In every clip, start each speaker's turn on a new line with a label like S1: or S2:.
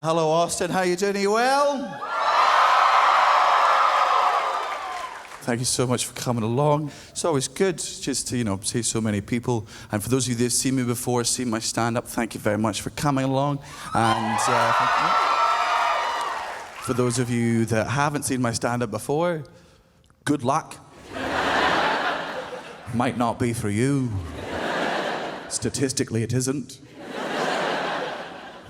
S1: Hello, Austin. How you doing? Are you well? Thank you so much for coming along. It's always good just to, see so many people. And for those of you that have seen me before, seen my stand-up, thank you very much for coming along. And for those of you that haven't seen my stand-up before, good luck. Might not be for you. Statistically, it isn't.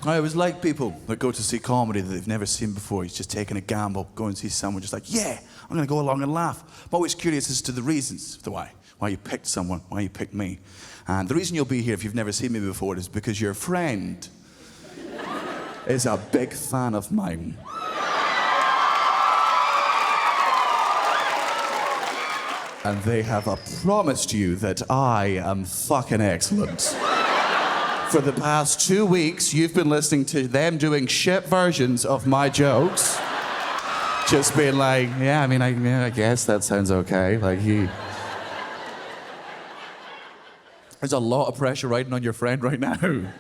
S1: I always like people that go to see comedy that they've never seen before. He's just taking a gamble, go and see someone just like, yeah, I'm going to go along and laugh. I'm always curious as to the reasons for why you picked someone, why you picked me. And the reason you'll be here if you've never seen me before is because your friend is a big fan of mine. And they have promised you that I am fucking excellent. For the past 2 weeks, you've been listening to them doing shit versions of my jokes. Just being like, I guess that sounds okay. There's a lot of pressure riding on your friend right now.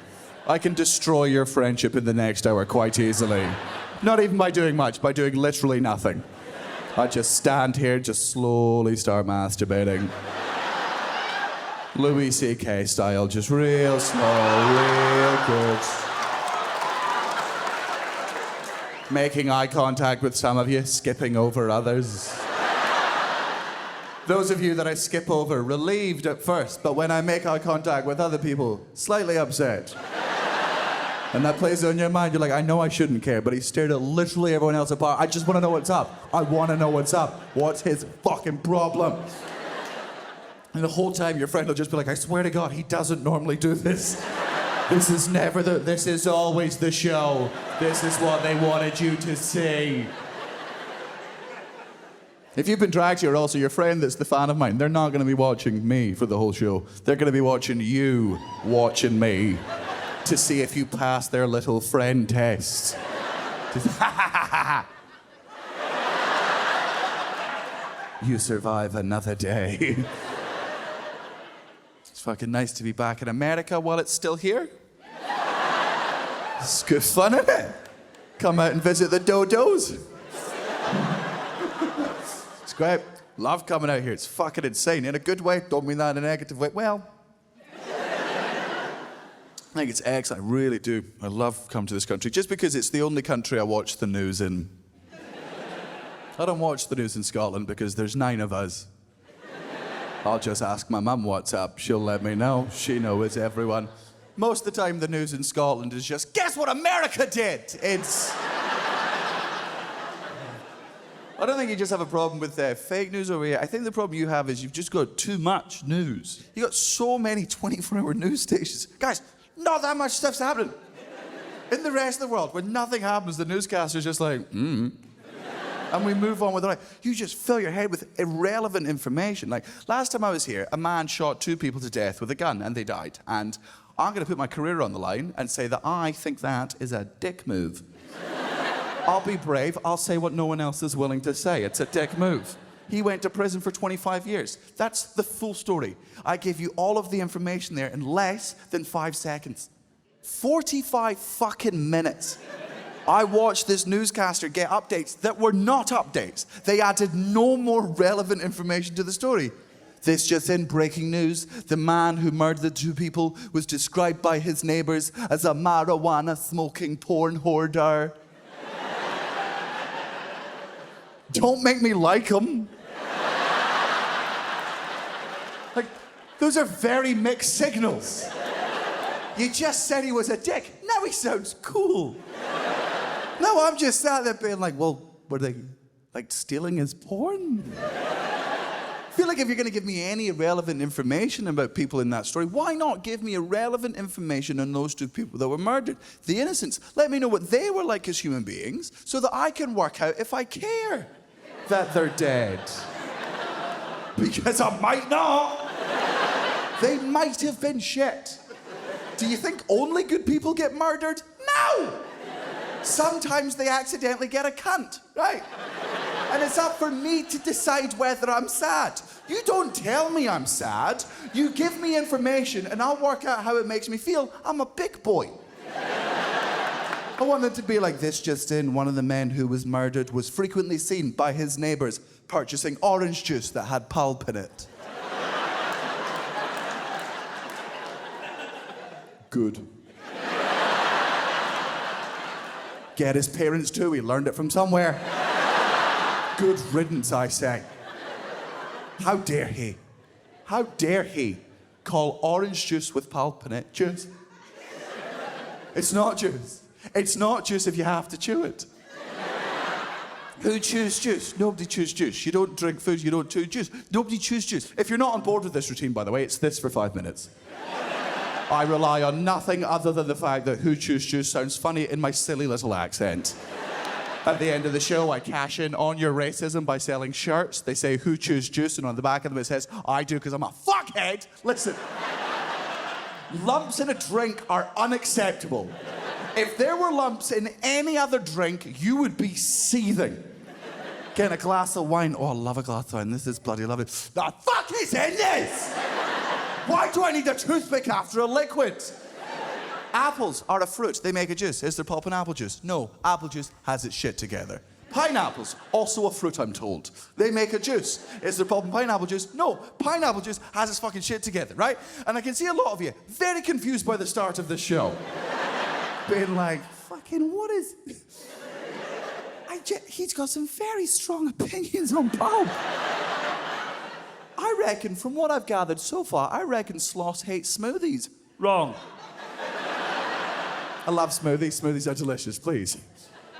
S1: I can destroy your friendship in the next hour quite easily. Not even by doing much, by doing literally nothing. I just stand here, just slowly start masturbating. Louis C.K. style, just real slow, real good. Making eye contact with some of you, skipping over others. Those of you that I skip over, relieved at first, but when I make eye contact with other people, slightly upset. And that plays on your mind, you're like, I know I shouldn't care, but he stared at literally everyone else apart. I just want to know what's up. I want to know what's up. What's his fucking problem? And the whole time your friend will just be like, I swear to God, he doesn't normally do this. This is always the show. This is what they wanted you to see. If you've been dragged here also, your friend that's the fan of mine, they're not going to be watching me for the whole show. They're going to be watching you watching me to see if you pass their little friend test. You survive another day. It's fucking nice to be back in America while it's still here. It's good fun, isn't it? Come out and visit the dodos. It's great. Love coming out here. It's fucking insane. In a good way. Don't mean that in a negative way. Well, I think it's excellent. I really do. I love coming to this country just because it's the only country I watch the news in. I don't watch the news in Scotland because there's 9 of us. I'll just ask my mum what's up. She'll let me know. She knows everyone. Most of the time, the news in Scotland is just, guess what America did? It's... I don't think you just have a problem with fake news over here. I think the problem you have is you've just got too much news. You've got so many 24-hour news stations. Guys, not that much stuff's happening. In the rest of the world, when nothing happens, the newscaster's just like, and we move on with it. You just fill your head with irrelevant information. Like, last time I was here, a man shot 2 people to death with a gun and they died. And I'm going to put my career on the line and say that I think that is a dick move. I'll be brave. I'll say what no one else is willing to say. It's a dick move. He went to prison for 25 years. That's the full story. I gave you all of the information there in less than 5 seconds. 45 fucking minutes. I watched this newscaster get updates that were not updates. They added no more relevant information to the story. This just in, breaking news. The man who murdered the 2 people was described by his neighbors as a marijuana-smoking porn hoarder. Don't make me like him. Like, those are very mixed signals. You just said he was a dick. Now he sounds cool. No, I'm just sat there being like, well, were they, like, stealing his porn? I feel like if you're going to give me any irrelevant information about people in that story, why not give me irrelevant information on those 2 people that were murdered? The innocents. Let me know what they were like as human beings so that I can work out if I care that they're dead. Because I might not. They might have been shit. Do you think only good people get murdered? No! Sometimes they accidentally get a cunt, right? And it's up for me to decide whether I'm sad. You don't tell me I'm sad. You give me information and I'll work out how it makes me feel. I'm a big boy. I want them to be like, this just in, one of the men who was murdered was frequently seen by his neighbours purchasing orange juice that had pulp in it. Good. Get his parents too, he learned it from somewhere. Good riddance, I say. How dare he? How dare he call orange juice with pulp in it juice? It's not juice. It's not juice if you have to chew it. Who chews juice? Nobody chews juice. You don't drink food, you don't chew juice. Nobody chews juice. If you're not on board with this routine, by the way, it's this for 5 minutes. I rely on nothing other than the fact that who chews juice sounds funny in my silly little accent. At the end of the show, I cash in on your racism by selling shirts. They say, who chews juice? And on the back of them it says, I do because I'm a fuckhead. Listen, lumps in a drink are unacceptable. If there were lumps in any other drink, you would be seething. Getting a glass of wine. Oh, I love a glass of wine. This is bloody lovely. The fuck is in this? Why do I need a toothpick after a liquid? Apples are a fruit. They make a juice. Is there pulp in apple juice? No. Apple juice has its shit together. Pineapples, also a fruit, I'm told. They make a juice. Is there pulp in pineapple juice? No. Pineapple juice has its fucking shit together, right? And I can see a lot of you very confused by the start of this show. Being like, fucking what is... He's got some very strong opinions on pulp. I reckon, from what I've gathered so far, I reckon Sloss hates smoothies. Wrong. I love smoothies. Smoothies are delicious, please.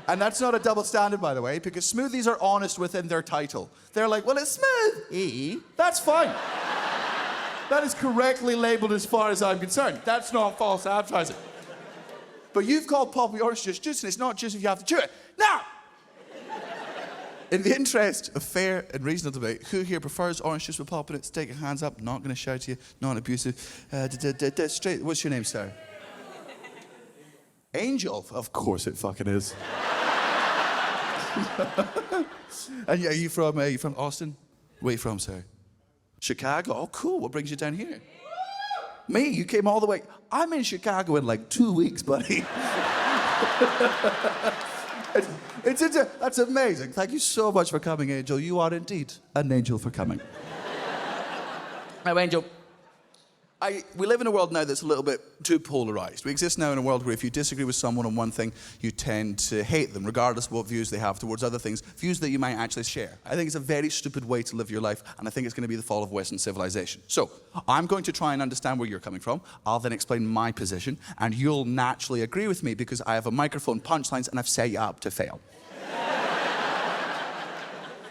S1: And that's not a double standard, by the way, because smoothies are honest within their title. They're like, well, it's smooth. That's fine. That is correctly labeled as far as I'm concerned. That's not false advertising. But you've called pulpy orange juice, and it's not juice if you have to chew it. Now! In the interest of fair and reasonable debate, who here prefers orange juice with pulp in it? Stick your hands up. Not going to shout to you. Not abusive. Straight. What's your name, sir? Angel. Of course it fucking is. And are you from Austin? Where are you from, sir? Chicago. Oh, cool. What brings you down here? Me? You came all the way. I'm in Chicago in like 2 weeks, buddy. That's amazing. Thank you so much for coming, Angel. You are indeed an angel for coming. Now, Angel, we live in a world now that's a little bit too polarized. We exist now in a world where if you disagree with someone on one thing, you tend to hate them, regardless of what views they have towards other things, views that you might actually share. I think it's a very stupid way to live your life, and I think it's going to be the fall of Western civilization. So, I'm going to try and understand where you're coming from. I'll then explain my position, and you'll naturally agree with me because I have a microphone, punchlines, and I've set you up to fail.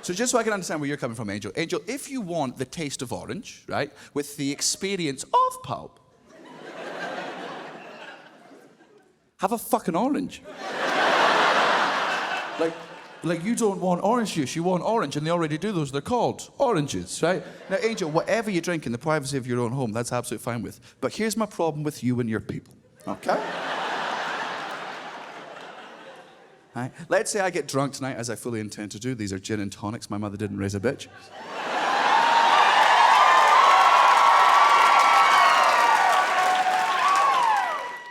S1: So just so I can understand where you're coming from, Angel. Angel, if you want the taste of orange, right, with the experience of pulp, have a fucking orange. Like you don't want orange juice, you want orange, and they already do those. They're called oranges, right? Now, Angel, whatever you drink in the privacy of your own home, that's absolutely fine with. But here's my problem with you and your people, okay? Right. Let's say I get drunk tonight, as I fully intend to do. These are gin and tonics. My mother didn't raise a bitch.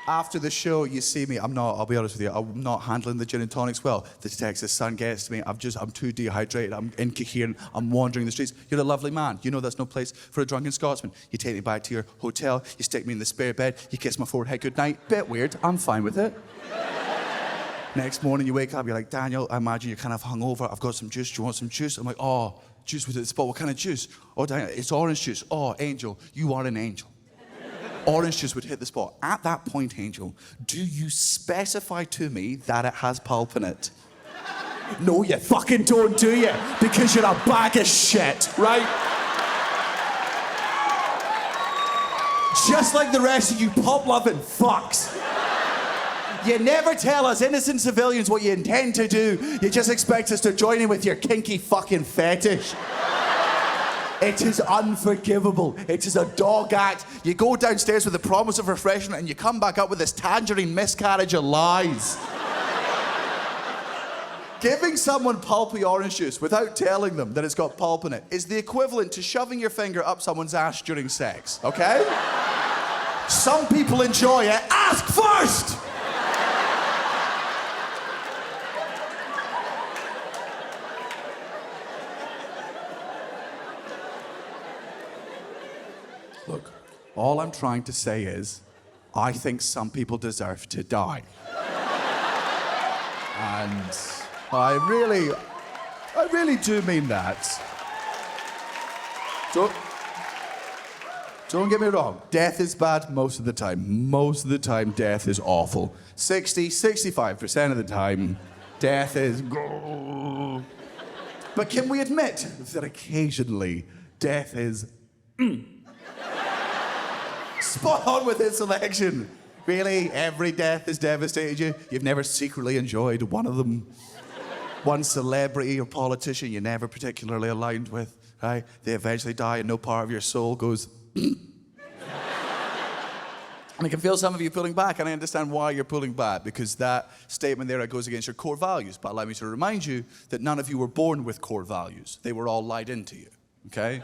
S1: After the show, you see me. I'll be honest with you, I'm not handling the gin and tonics well. The Texas sun gets to me. I'm too dehydrated. I'm incoherent. I'm wandering the streets. You're a lovely man. You know that's no place for a drunken Scotsman. You take me back to your hotel. You stick me in the spare bed. You kiss my forehead goodnight. Bit weird. I'm fine with it. Next morning you wake up, you're like, Daniel, I imagine you're kind of hungover. I've got some juice. Do you want some juice? I'm like, oh, juice with it. But what kind of juice? Oh, Daniel, it's orange juice. Oh, Angel, you are an angel. Orange juice would hit the spot. At that point, Angel, do you specify to me that it has pulp in it? No, you fucking don't, do you? Because you're a bag of shit, right? Just like the rest of you pulp-loving fucks. You never tell us innocent civilians what you intend to do. You just expect us to join in with your kinky fucking fetish. It is unforgivable. It is a dog act. You go downstairs with the promise of refreshment and you come back up with this tangerine miscarriage of lies. Giving someone pulpy orange juice without telling them that it's got pulp in it is the equivalent to shoving your finger up someone's ass during sex, okay? Some people enjoy it. Ask first! Look, all I'm trying to say is, I think some people deserve to die. And I really do mean that. Don't get me wrong. Death is bad most of the time. Most of the time, death is awful. 65% of the time, death is... But can we admit that occasionally, death is... Spot on with this selection. Really, every death has devastated you. You've never secretly enjoyed one of them. One celebrity or politician you never particularly aligned with, right? They eventually die and no part of your soul goes... And I can feel some of you pulling back, and I understand why you're pulling back, because that statement there goes against your core values. But allow me to remind you that none of you were born with core values. They were all lied into you, okay?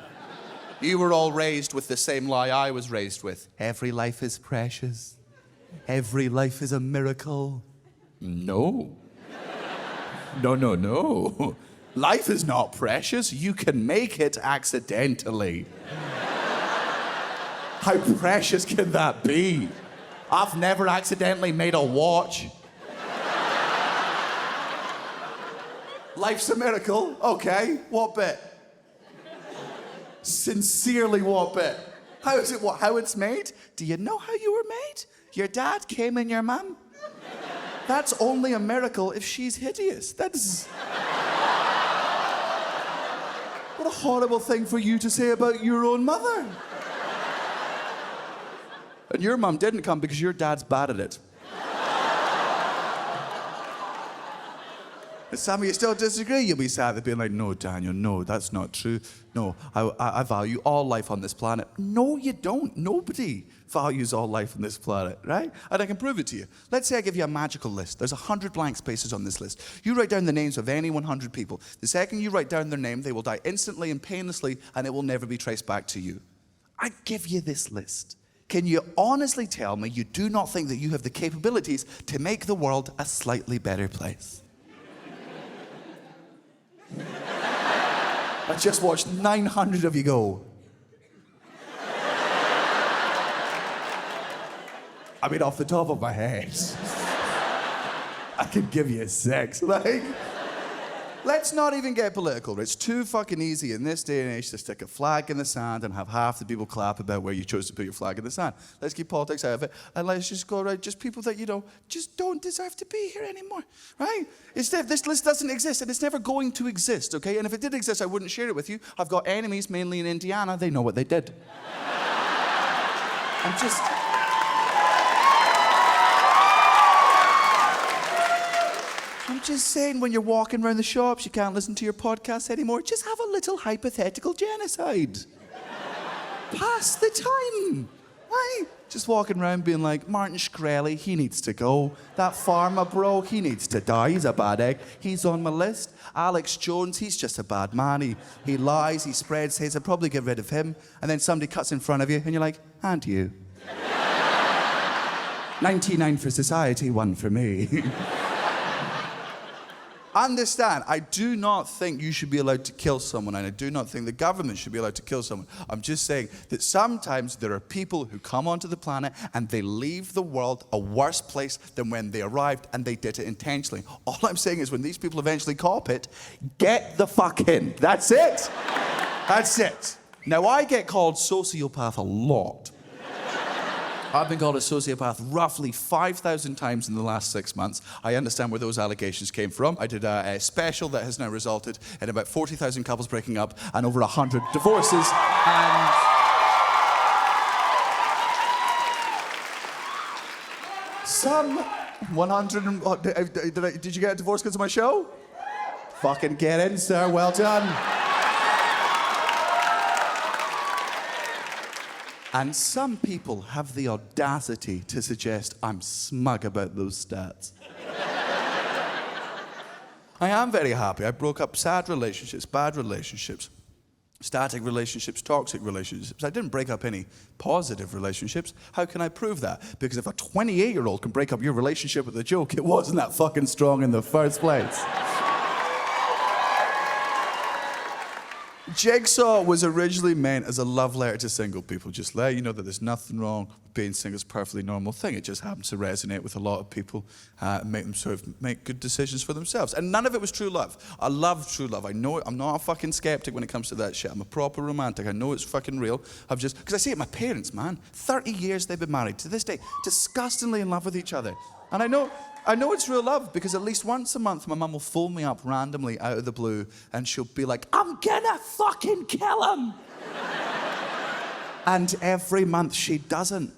S1: You were all raised with the same lie I was raised with. Every life is precious. Every life is a miracle. No. No. Life is not precious. You can make it accidentally. How precious can that be? I've never accidentally made a watch. Life's a miracle. Okay, what bit? Sincerely, what bit? How is it? How it's made? Do you know how you were made? Your dad came in your mum? That's only a miracle if she's hideous. That's... What a horrible thing for you to say about your own mother. And your mum didn't come because your dad's bad at it. And some of you still disagree. You'll be sad at being like, no, Daniel, no, that's not true. No, I value all life on this planet. No, you don't. Nobody values all life on this planet, right? And I can prove it to you. Let's say I give you a magical list. There's 100 blank spaces on this list. You write down the names of any 100 people. The second you write down their name, they will die instantly and painlessly, and it will never be traced back to you. I give you this list. Can you honestly tell me you do not think that you have the capabilities to make the world a slightly better place? I just watched 900 of you go. I mean, off the top of my head, I could give you 6. Like, let's not even get political. It's too fucking easy in this day and age to stick a flag in the sand and have half the people clap about where you chose to put your flag in the sand. Let's keep politics out of it, and let's just go around just people that, you know, just don't deserve to be here anymore, right? Instead, this list doesn't exist, and it's never going to exist, okay? And if it did exist, I wouldn't share it with you. I've got enemies, mainly in Indiana. They know what they did. I'm just saying, when you're walking around the shops, you can't listen to your podcasts anymore. Just have a little hypothetical genocide. Pass the time, right? Just walking around being like, Martin Shkreli, he needs to go. That pharma bro, he needs to die. He's a bad egg. He's on my list. Alex Jones, he's just a bad man. He lies, he spreads hate. I'd probably get rid of him. And then somebody cuts in front of you, and you're like, and you. 99 for society, 1 for me. Understand, I do not think you should be allowed to kill someone, and I do not think the government should be allowed to kill someone. I'm just saying that sometimes there are people who come onto the planet and they leave the world a worse place than when they arrived, and they did it intentionally. All I'm saying is when these people eventually cop it, get the fuck in. That's it. That's it. Now, I get called sociopath a lot. I've been called a sociopath roughly 5,000 times in the last 6 months. I understand where those allegations came from. I did a special that has now resulted in about 40,000 couples breaking up and over 100 divorces. And some 100... Did you get a divorce because of my show? Fucking get in, sir. Well done. And some people have the audacity to suggest I'm smug about those stats. I am very happy. I broke up sad relationships, bad relationships, static relationships, toxic relationships. I didn't break up any positive relationships. How can I prove that? Because if a 28-year-old can break up your relationship with a joke, it wasn't that fucking strong in the first place. Jigsaw was originally meant as a love letter to single people. Just let you know that there's nothing wrong with being single. It's a perfectly normal thing. It just happens to resonate with a lot of people and make them sort of make good decisions for themselves. And none of it was true love. I love true love. I know it. I'm not a fucking skeptic when it comes to that shit. I'm a proper romantic. I know it's fucking real. Because I see it my parents, man. 30 years they've been married. To this day, disgustingly in love with each other. And I know it's real love because at least once a month my mum will phone me up randomly out of the blue and she'll be like, I'm gonna fucking kill him. And every month she doesn't.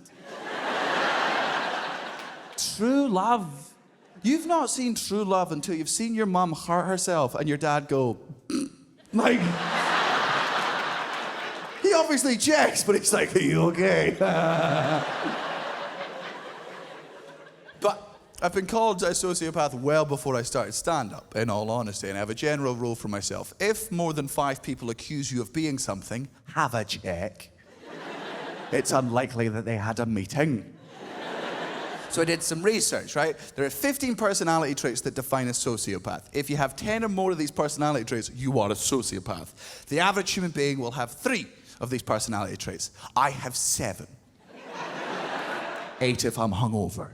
S1: True love. You've not seen true love until you've seen your mum hurt herself and your dad go, like, he obviously checks, but he's like, are you okay? But I've been called a sociopath well before I started stand-up, in all honesty, and I have a general rule for myself. If more than 5 people accuse you of being something, have a check. It's unlikely that they had a meeting. So I did some research, right? There are 15 personality traits that define a sociopath. If you have 10 or more of these personality traits, you are a sociopath. The average human being will have 3 of these personality traits. I have 7. 8 if I'm hungover.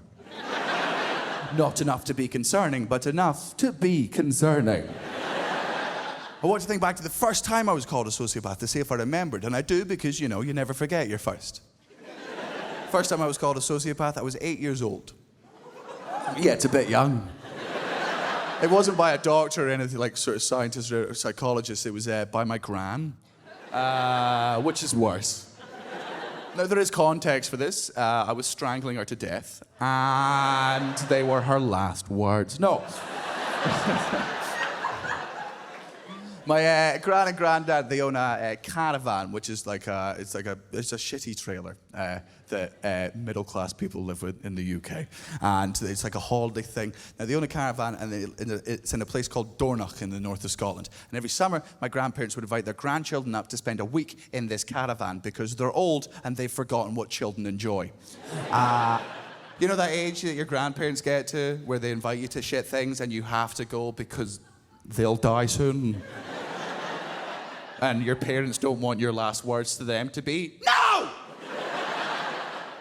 S1: Not enough to be concerning, but enough to be concerning. I want to think back to the first time I was called a sociopath to see if I remembered, and I do because, you know, you never forget your first. First time I was called a sociopath, I was 8 years old. Yeah, it's a bit young. It wasn't by a doctor or anything like sort of scientist or psychologist, it was by my gran, which is worse. Now, there is context for this. I was strangling her to death, and they were her last words. No. My gran and granddad, they own a caravan, which is like it's a shitty trailer that middle-class people live with in the UK. And it's like a holiday thing. Now, they own a caravan, and it's in a place called Dornoch in the north of Scotland. And every summer, my grandparents would invite their grandchildren up to spend a week in this caravan because they're old and they've forgotten what children enjoy. You know that age that your grandparents get to where they invite you to shit things and you have to go because they'll die soon? And your parents don't want your last words to them to be, no!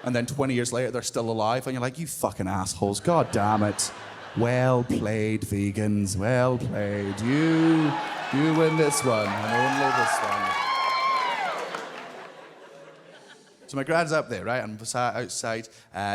S1: And then 20 years later, they're still alive, and you're like, you fucking assholes, god damn it. Well played, vegans, well played. You win this one, and only this one. So my gran's up there, right? I'm sat outside,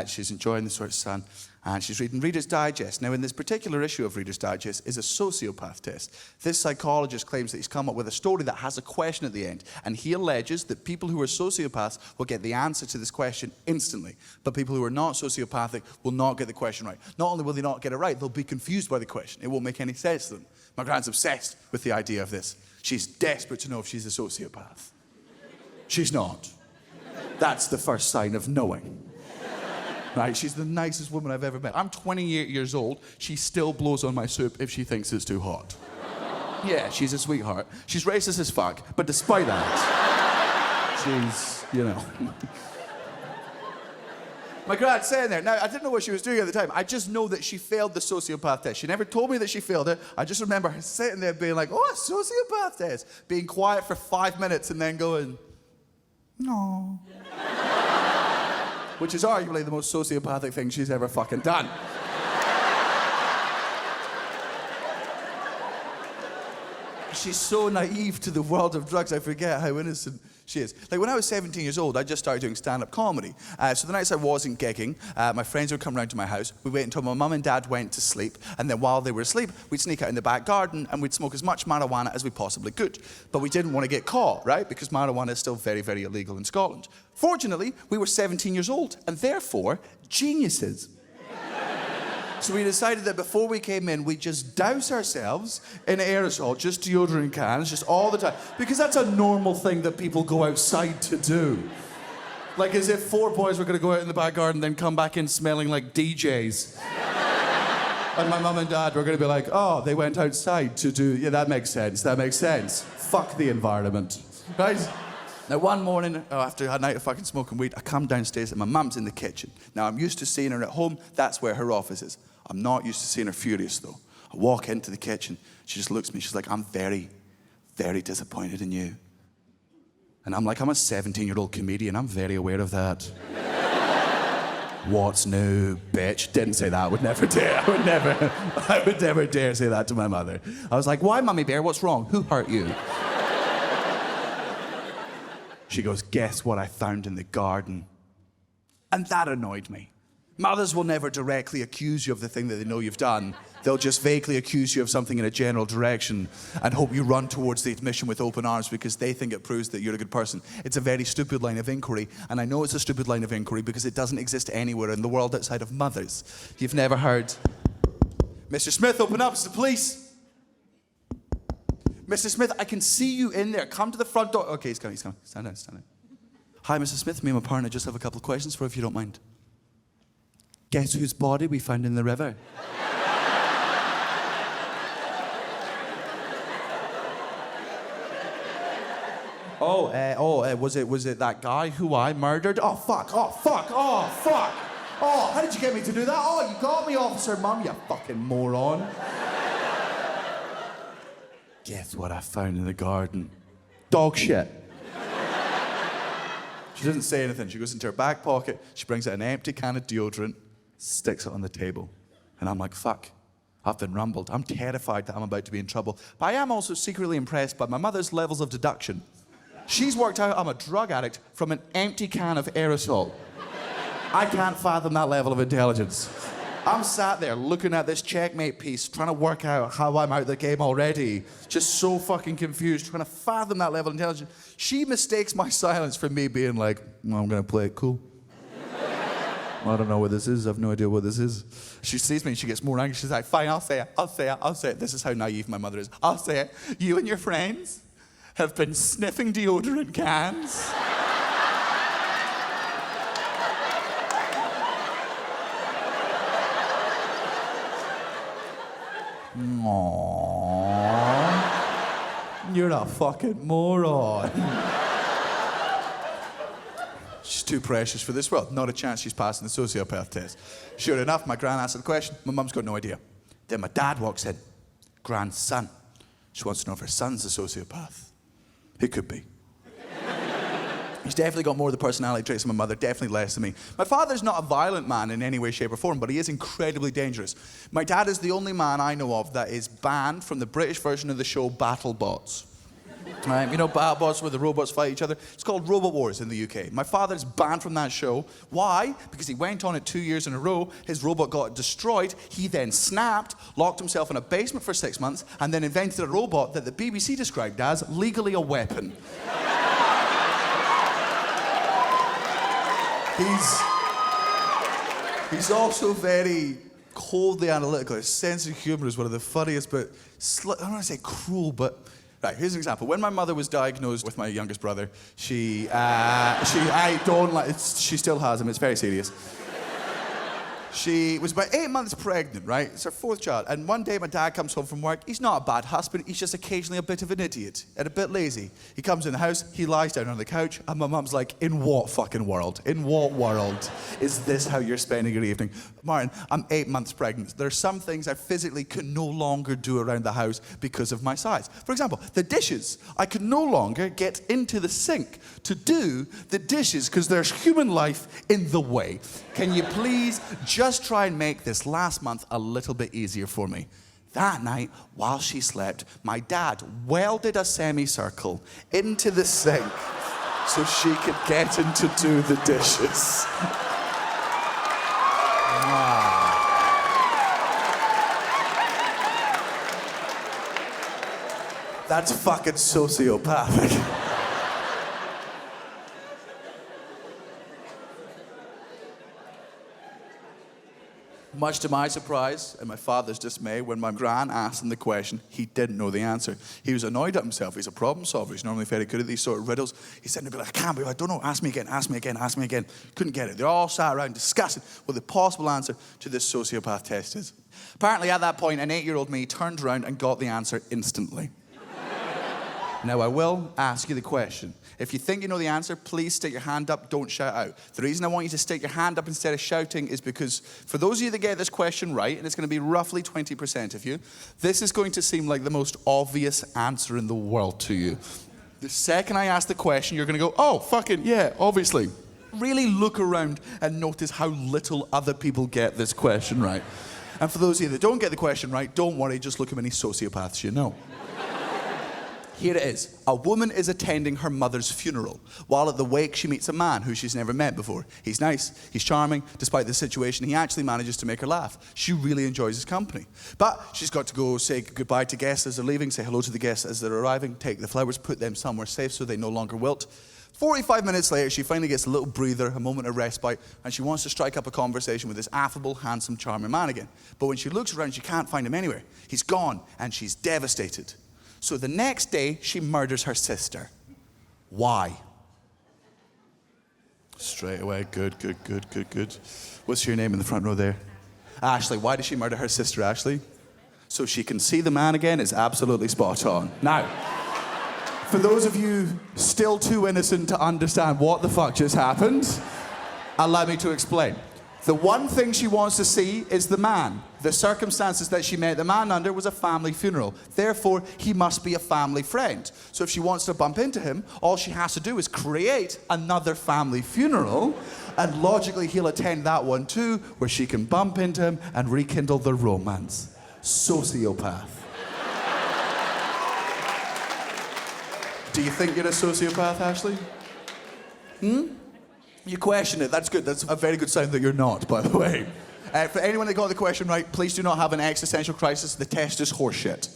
S1: she's enjoying the sort of sun, and she's reading Reader's Digest. Now, in this particular issue of Reader's Digest is a sociopath test. This psychologist claims that he's come up with a story that has a question at the end, and he alleges that people who are sociopaths will get the answer to this question instantly, but people who are not sociopathic will not get the question right. Not only will they not get it right, they'll be confused by the question. It won't make any sense to them. My gran's obsessed with the idea of this. She's desperate to know if she's a sociopath. She's not. That's the first sign of knowing. Right, she's the nicest woman I've ever met. I'm 28 years old. She still blows on my soup if she thinks it's too hot. Yeah, she's a sweetheart. She's racist as fuck, but despite that, she's, you know. My gran's saying there. Now, I didn't know what she was doing at the time. I just know that she failed the sociopath test. She never told me that she failed it. I just remember her sitting there being like, oh, a sociopath test. Being quiet for 5 minutes and then going, no. Which is arguably the most sociopathic thing she's ever fucking done. She's so naive to the world of drugs, I forget how innocent she is. Like, when I was 17 years old, I just started doing stand-up comedy. So the nights I wasn't gigging, my friends would come round to my house. We'd wait until my mum and dad went to sleep, and then while they were asleep, we'd sneak out in the back garden and we'd smoke as much marijuana as we possibly could. But we didn't want to get caught, right? Because marijuana is still very, very illegal in Scotland. Fortunately, we were 17 years old, and therefore, geniuses. So we decided that before we came in, we'd just douse ourselves in aerosol, just deodorant cans, just all the time. Because that's a normal thing that people go outside to do. Like as if 4 boys were going to go out in the back garden and then come back in smelling like DJs. And my mum and dad were going to be like, oh, they went outside to do... Yeah, that makes sense, that makes sense. Fuck the environment. Right? Now, one morning, after a night of fucking smoking weed, I come downstairs and my mum's in the kitchen. Now, I'm used to seeing her at home. That's where her office is. I'm not used to seeing her furious, though. I walk into the kitchen. She just looks at me. She's like, I'm very, very disappointed in you. And I'm like, I'm a 17-year-old comedian. I'm very aware of that. What's new, bitch? Didn't say that. I would never dare. I would never dare say that to my mother. I was like, why, Mummy Bear? What's wrong? Who hurt you? She goes, guess what I found in the garden? And that annoyed me. Mothers will never directly accuse you of the thing that they know you've done. They'll just vaguely accuse you of something in a general direction and hope you run towards the admission with open arms because they think it proves that you're a good person. It's a very stupid line of inquiry, and I know it's a stupid line of inquiry because it doesn't exist anywhere in the world outside of mothers. You've never heard, Mr. Smith, open up, it's the police. Mr. Smith, I can see you in there. Come to the front door. Okay, he's coming. Stand down. Hi, Mr. Smith, me and my partner just have a couple of questions for you, if you don't mind. Guess whose body we found in the river? Was it that guy who I murdered? Oh, fuck. Oh, how did you get me to do that? Oh, you got me, Officer Mum, you fucking moron. Guess what I found in the garden? Dog shit. She doesn't say anything. She goes into her back pocket, she brings out an empty can of deodorant, sticks it on the table. And I'm like, fuck, I've been rumbled. I'm terrified that I'm about to be in trouble. But I am also secretly impressed by my mother's levels of deduction. She's worked out I'm a drug addict from an empty can of aerosol. I can't fathom that level of intelligence. I'm sat there looking at this checkmate piece, trying to work out how I'm out of the game already. Just so fucking confused, trying to fathom that level of intelligence. She mistakes my silence for me being like, well, I'm gonna play it cool. I don't know what this is. I have no idea what this is. She sees me and she gets more angry. She's like, fine, I'll say it. This is how naive my mother is. I'll say it. You and your friends have been sniffing deodorant cans. Aww. You're a fucking moron. She's too precious for this world. Not a chance she's passing the sociopath test. Sure enough, my gran answered the question. My mum's got no idea. Then my dad walks in. Grandson. She wants to know if her son's a sociopath. He could be. He's definitely got more of the personality traits of my mother, definitely less than me. My father's not a violent man in any way, shape, or form, but he is incredibly dangerous. My dad is the only man I know of that is banned from the British version of the show BattleBots. You know BattleBots where the robots fight each other? It's called Robot Wars in the UK. My father's banned from that show. Why? Because he went on it 2 years in a row, his robot got destroyed, he then snapped, locked himself in a basement for 6 months, and then invented a robot that the BBC described as legally a weapon. He's also very coldly analytical. His sense of humor is one of the funniest, but I don't want to say cruel, but right, here's an example. When my mother was diagnosed with my youngest brother, she still has him, it's very serious. She was about 8 months pregnant, right? It's her fourth child. And one day my dad comes home from work. He's not a bad husband. He's just occasionally a bit of an idiot and a bit lazy. He comes in the house, he lies down on the couch, and my mum's like, in what fucking world? In what world is this how you're spending your evening? Martin, I'm 8 months pregnant. There are some things I physically can no longer do around the house because of my size. For example, the dishes. I can no longer get into the sink to do the dishes because there's human life in the way. Can you please just try and make this last month a little bit easier for me? That night, while she slept, my dad welded a semicircle into the sink so she could get in to do the dishes. That's fucking sociopathic. Much to my surprise and my father's dismay, when my gran asked him the question, he didn't know the answer. He was annoyed at himself. He's a problem solver. He's normally very good at these sort of riddles. He said, I can't believe I don't know. Ask me again. Couldn't get it. They all sat around discussing what the possible answer to this sociopath test is. Apparently at that point, an 8-year-old me turned around and got the answer instantly. Now, I will ask you the question. If you think you know the answer, please stick your hand up, don't shout out. The reason I want you to stick your hand up instead of shouting is because for those of you that get this question right, and it's going to be roughly 20% of you, this is going to seem like the most obvious answer in the world to you. The second I ask the question, you're going to go, oh, fucking yeah, obviously. Really look around and notice how little other people get this question right. And for those of you that don't get the question right, don't worry, just look how many sociopaths you know. Here it is. A woman is attending her mother's funeral. While at the wake, she meets a man who she's never met before. He's nice, he's charming. Despite the situation, he actually manages to make her laugh. She really enjoys his company. But she's got to go say goodbye to guests as they're leaving, say hello to the guests as they're arriving, take the flowers, put them somewhere safe so they no longer wilt. 45 minutes later, she finally gets a little breather, a moment of respite, and she wants to strike up a conversation with this affable, handsome, charming man again. But when she looks around, she can't find him anywhere. He's gone, and she's devastated. So the next day, she murders her sister. Why? Straight away, good. What's your name in the front row there? Ashley. Why did she murder her sister, Ashley? So she can see the man again. Is absolutely spot on. Now, for those of you still too innocent to understand what the fuck just happened, allow me to explain. The one thing she wants to see is the man. The circumstances that she met the man under was a family funeral. Therefore, he must be a family friend. So if she wants to bump into him, all she has to do is create another family funeral, and logically he'll attend that one too, where she can bump into him and rekindle their romance. Sociopath. Do you think you're a sociopath, Ashley? You question it. That's good. That's a very good sign that you're not, by the way. For anyone that got the question right, please do not have an existential crisis. The test is horseshit.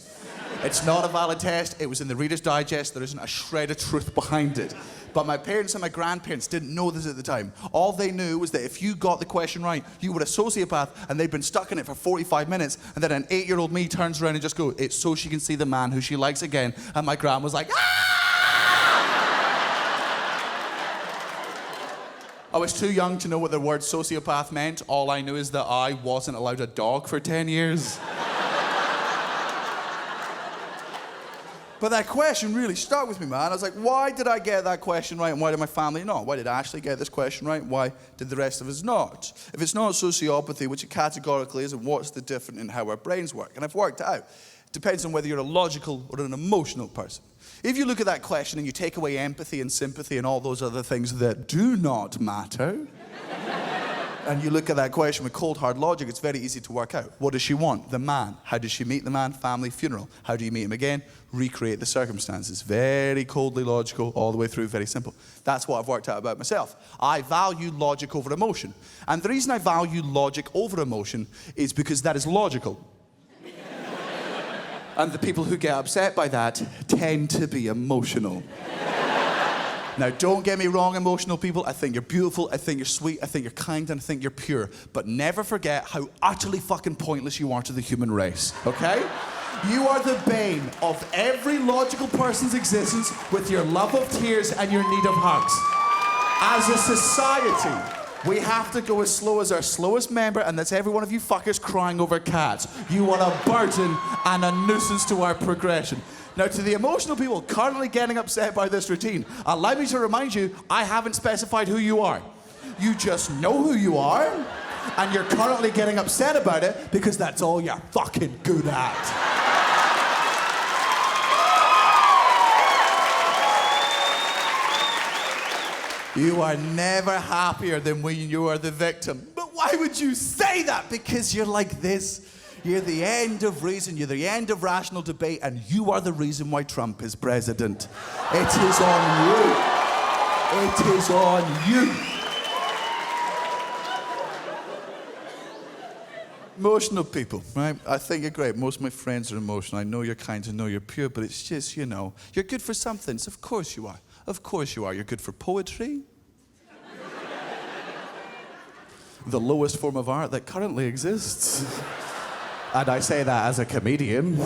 S1: It's not a valid test. It was in the Reader's Digest. There isn't a shred of truth behind it. But my parents and my grandparents didn't know this at the time. All they knew was that if you got the question right, you were a sociopath, and they'd been stuck in it for 45 minutes, and then an 8-year-old me turns around and just goes, it's so she can see the man who she likes again. And my gran was like, ah! I was too young to know what the word sociopath meant. All I knew is that I wasn't allowed a dog for 10 years. But that question really stuck with me, man. I was like, why did I get that question right, and why did my family not? Why did Ashley get this question right? Why did the rest of us not? If it's not sociopathy, which it categorically isn't, what's the difference in how our brains work? And I've worked it out. It depends on whether you're a logical or an emotional person. If you look at that question and you take away empathy and sympathy and all those other things that do not matter, and you look at that question with cold, hard logic, it's very easy to work out. What does she want? The man. How does she meet the man? Family, funeral. How do you meet him again? Recreate the circumstances. Very coldly logical, all the way through, very simple. That's what I've worked out about myself. I value logic over emotion. And the reason I value logic over emotion is because that is logical. And the people who get upset by that tend to be emotional. Now, don't get me wrong, emotional people. I think you're beautiful, I think you're sweet, I think you're kind, and I think you're pure. But never forget how utterly fucking pointless you are to the human race, okay? You are the bane of every logical person's existence with your love of tears and your need of hugs. As a society, we have to go as slow as our slowest member, and that's every one of you fuckers crying over cats. You are a burden and a nuisance to our progression. Now, to the emotional people currently getting upset by this routine, allow me to remind you, I haven't specified who you are. You just know who you are, and you're currently getting upset about it because that's all you're fucking good at. You are never happier than when you are the victim. But why would you say that? Because you're like this. You're the end of reason. You're the end of rational debate. And you are the reason why Trump is president. It is on you. It is on you. Emotional people, right? I think you're great. Most of my friends are emotional. I know you're kind. I know you're pure. But it's just, you know, you're good for some things. Of course you are. Of course you are. You're good for poetry. The lowest form of art that currently exists. And I say that as a comedian.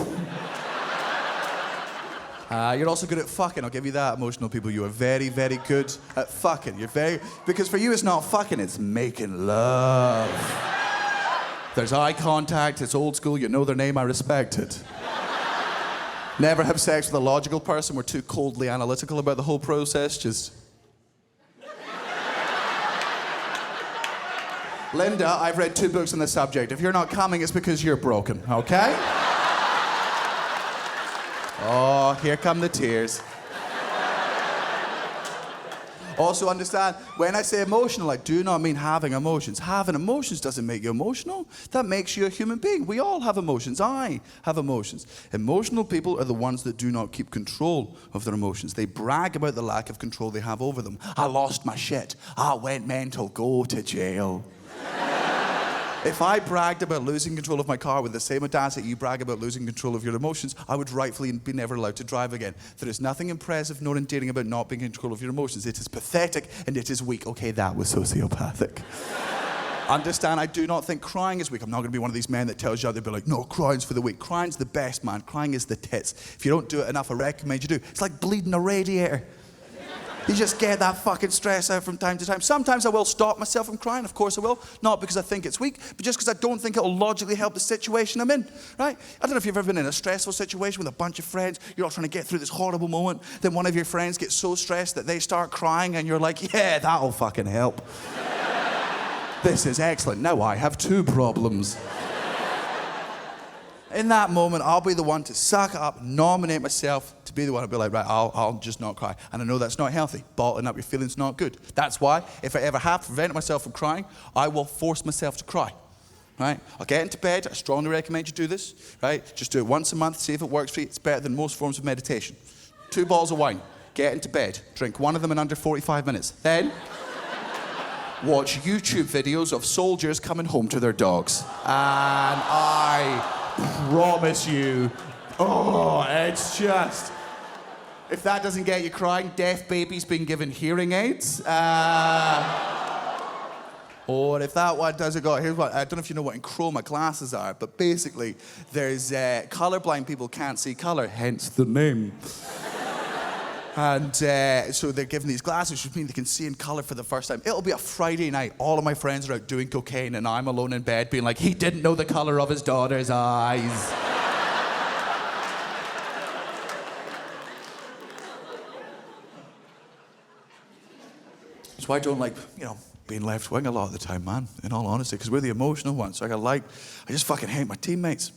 S1: You're also good at fucking. I'll give you that, emotional people. You are very, very good at fucking. Because for you it's not fucking, it's making love. There's eye contact, it's old school, you know their name, I respect it. Never have sex with a logical person. We're too coldly analytical about the whole process. Just... Linda, I've read 2 books on this subject. If you're not coming, it's because you're broken, okay? Oh, here come the tears. Also understand, when I say emotional, I do not mean having emotions. Having emotions doesn't make you emotional. That makes you a human being. We all have emotions. I have emotions. Emotional people are the ones that do not keep control of their emotions. They brag about the lack of control they have over them. I lost my shit. I went mental. Go to jail. If I bragged about losing control of my car with the same audacity you brag about losing control of your emotions, I would rightfully be never allowed to drive again. There is nothing impressive nor endearing about not being in control of your emotions. It is pathetic and it is weak. Okay, that was sociopathic. Understand, I do not think crying is weak. I'm not going to be one of these men that tells you out there, be like, no, crying's for the weak. Crying's the best, man. Crying is the tits. If you don't do it enough, I recommend you do. It's like bleeding a radiator. You just get that fucking stress out from time to time. Sometimes I will stop myself from crying, of course I will. Not because I think it's weak, but just because I don't think it'll logically help the situation I'm in, right? I don't know if you've ever been in a stressful situation with a bunch of friends. You're all trying to get through this horrible moment. Then one of your friends gets so stressed that they start crying and you're like, yeah, that'll fucking help. This is excellent. Now I have 2 problems. In that moment, I'll be the one to suck it up, nominate myself to be the one to be like, right, I'll just not cry. And I know that's not healthy. Bottling up your feelings not good. That's why, if I ever have to prevent myself from crying, I will force myself to cry. Right? I'll get into bed. I strongly recommend you do this. Right? Just do it once a month. See if it works for you. It's better than most forms of meditation. 2 bottles of wine. Get into bed. Drink one of them in under 45 minutes. Then watch YouTube videos of soldiers coming home to their dogs. And I promise you, it's just... If that doesn't get you crying, deaf babies being given hearing aids. Or if that one doesn't go, here's what, I don't know if you know what chroma glasses are, but basically there's colorblind people can't see color, hence the name. And so they're given these glasses, which means they can see in color for the first time. It'll be a Friday night. All of my friends are out doing cocaine, and I'm alone in bed being like, he didn't know the color of his daughter's eyes. That's why I don't like, being left wing a lot of the time, man, in all honesty, because we're the emotional ones. So I just fucking hate my teammates.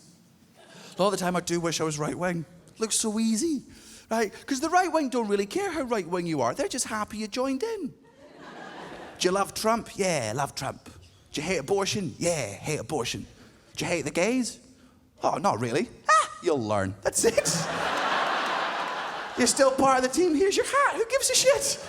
S1: A lot of the time I do wish I was right wing. Looks so easy. Right? Because the right wing don't really care how right wing you are. They're just happy you joined in. Do you love Trump? Yeah, love Trump. Do you hate abortion? Yeah, hate abortion. Do you hate the gays? Oh, not really. You'll learn. That's it. You're still part of the team. Here's your hat. Who gives a shit?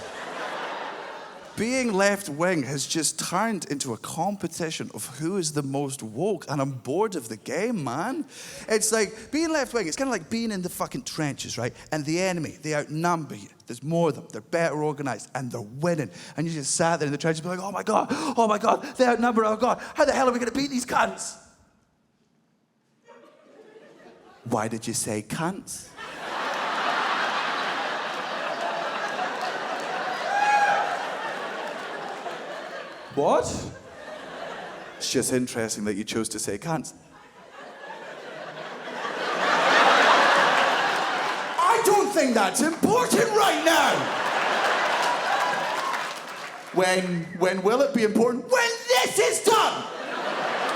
S1: Being left-wing has just turned into a competition of who is the most woke, and I'm bored of the game, man. It's like, being left-wing, it's kind of like being in the fucking trenches, right? And the enemy, they outnumber you. There's more of them. They're better organized, and they're winning. And you just sat there in the trenches and be like, oh my God, they outnumber, oh God, how the hell are we going to beat these cunts? Why did you say cunts? What? It's just interesting that you chose to say cunts. I don't think that's important right now. When will it be important? When this is done!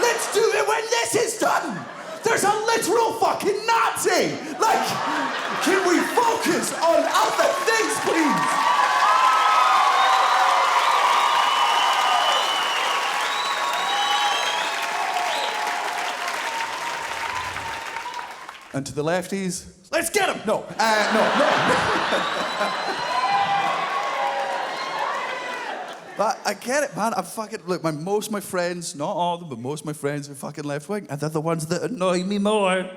S1: Let's do it when this is done! There's a literal fucking Nazi! Like, can we focus on other things, please? And to the lefties, let's get them! No. But I get it, man. Look, most of my friends, not all of them, but most of my friends are fucking left-wing, and they're the ones that annoy me more. And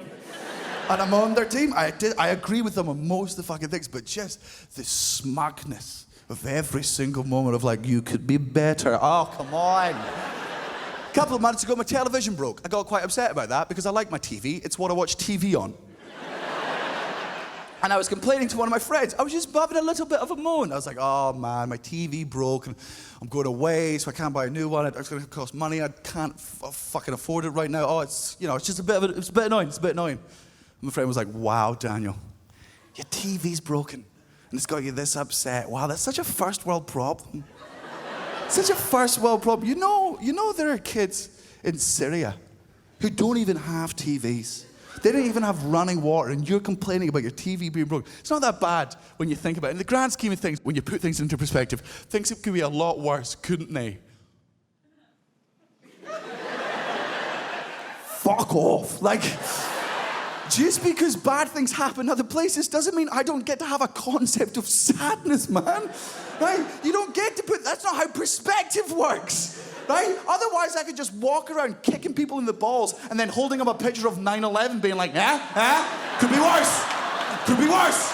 S1: I'm on their team. I agree with them on most of the fucking things, but just the smugness of every single moment of like, you could be better. Oh, come on. A couple of months ago, my television broke. I got quite upset about that because I like my TV. It's what I watch TV on. And I was complaining to one of my friends. I was just having a little bit of a moan. I was like, oh man, my TV broke and I'm going away, so I can't buy a new one. It's going to cost money. I can't fucking afford it right now. Oh, it's just a bit annoying. It's a bit annoying. And my friend was like, wow, Daniel, Your TV's broken, and it's got you this upset. Wow, that's such a first world problem. Such a first world problem. You know there are kids in Syria who don't even have TVs. They don't even have running water, and you're complaining about your TV being broken. It's not that bad when you think about it. In the grand scheme of things, when you put things into perspective, things could be a lot worse, couldn't they? Fuck off. Like, just because bad things happen other places doesn't mean I don't get to have a concept of sadness, man. Right? You don't get to put, that's not how perspective works. Right? Otherwise, I could just walk around kicking people in the balls and then holding up a picture of 9/11 being like, could be worse. Could be worse.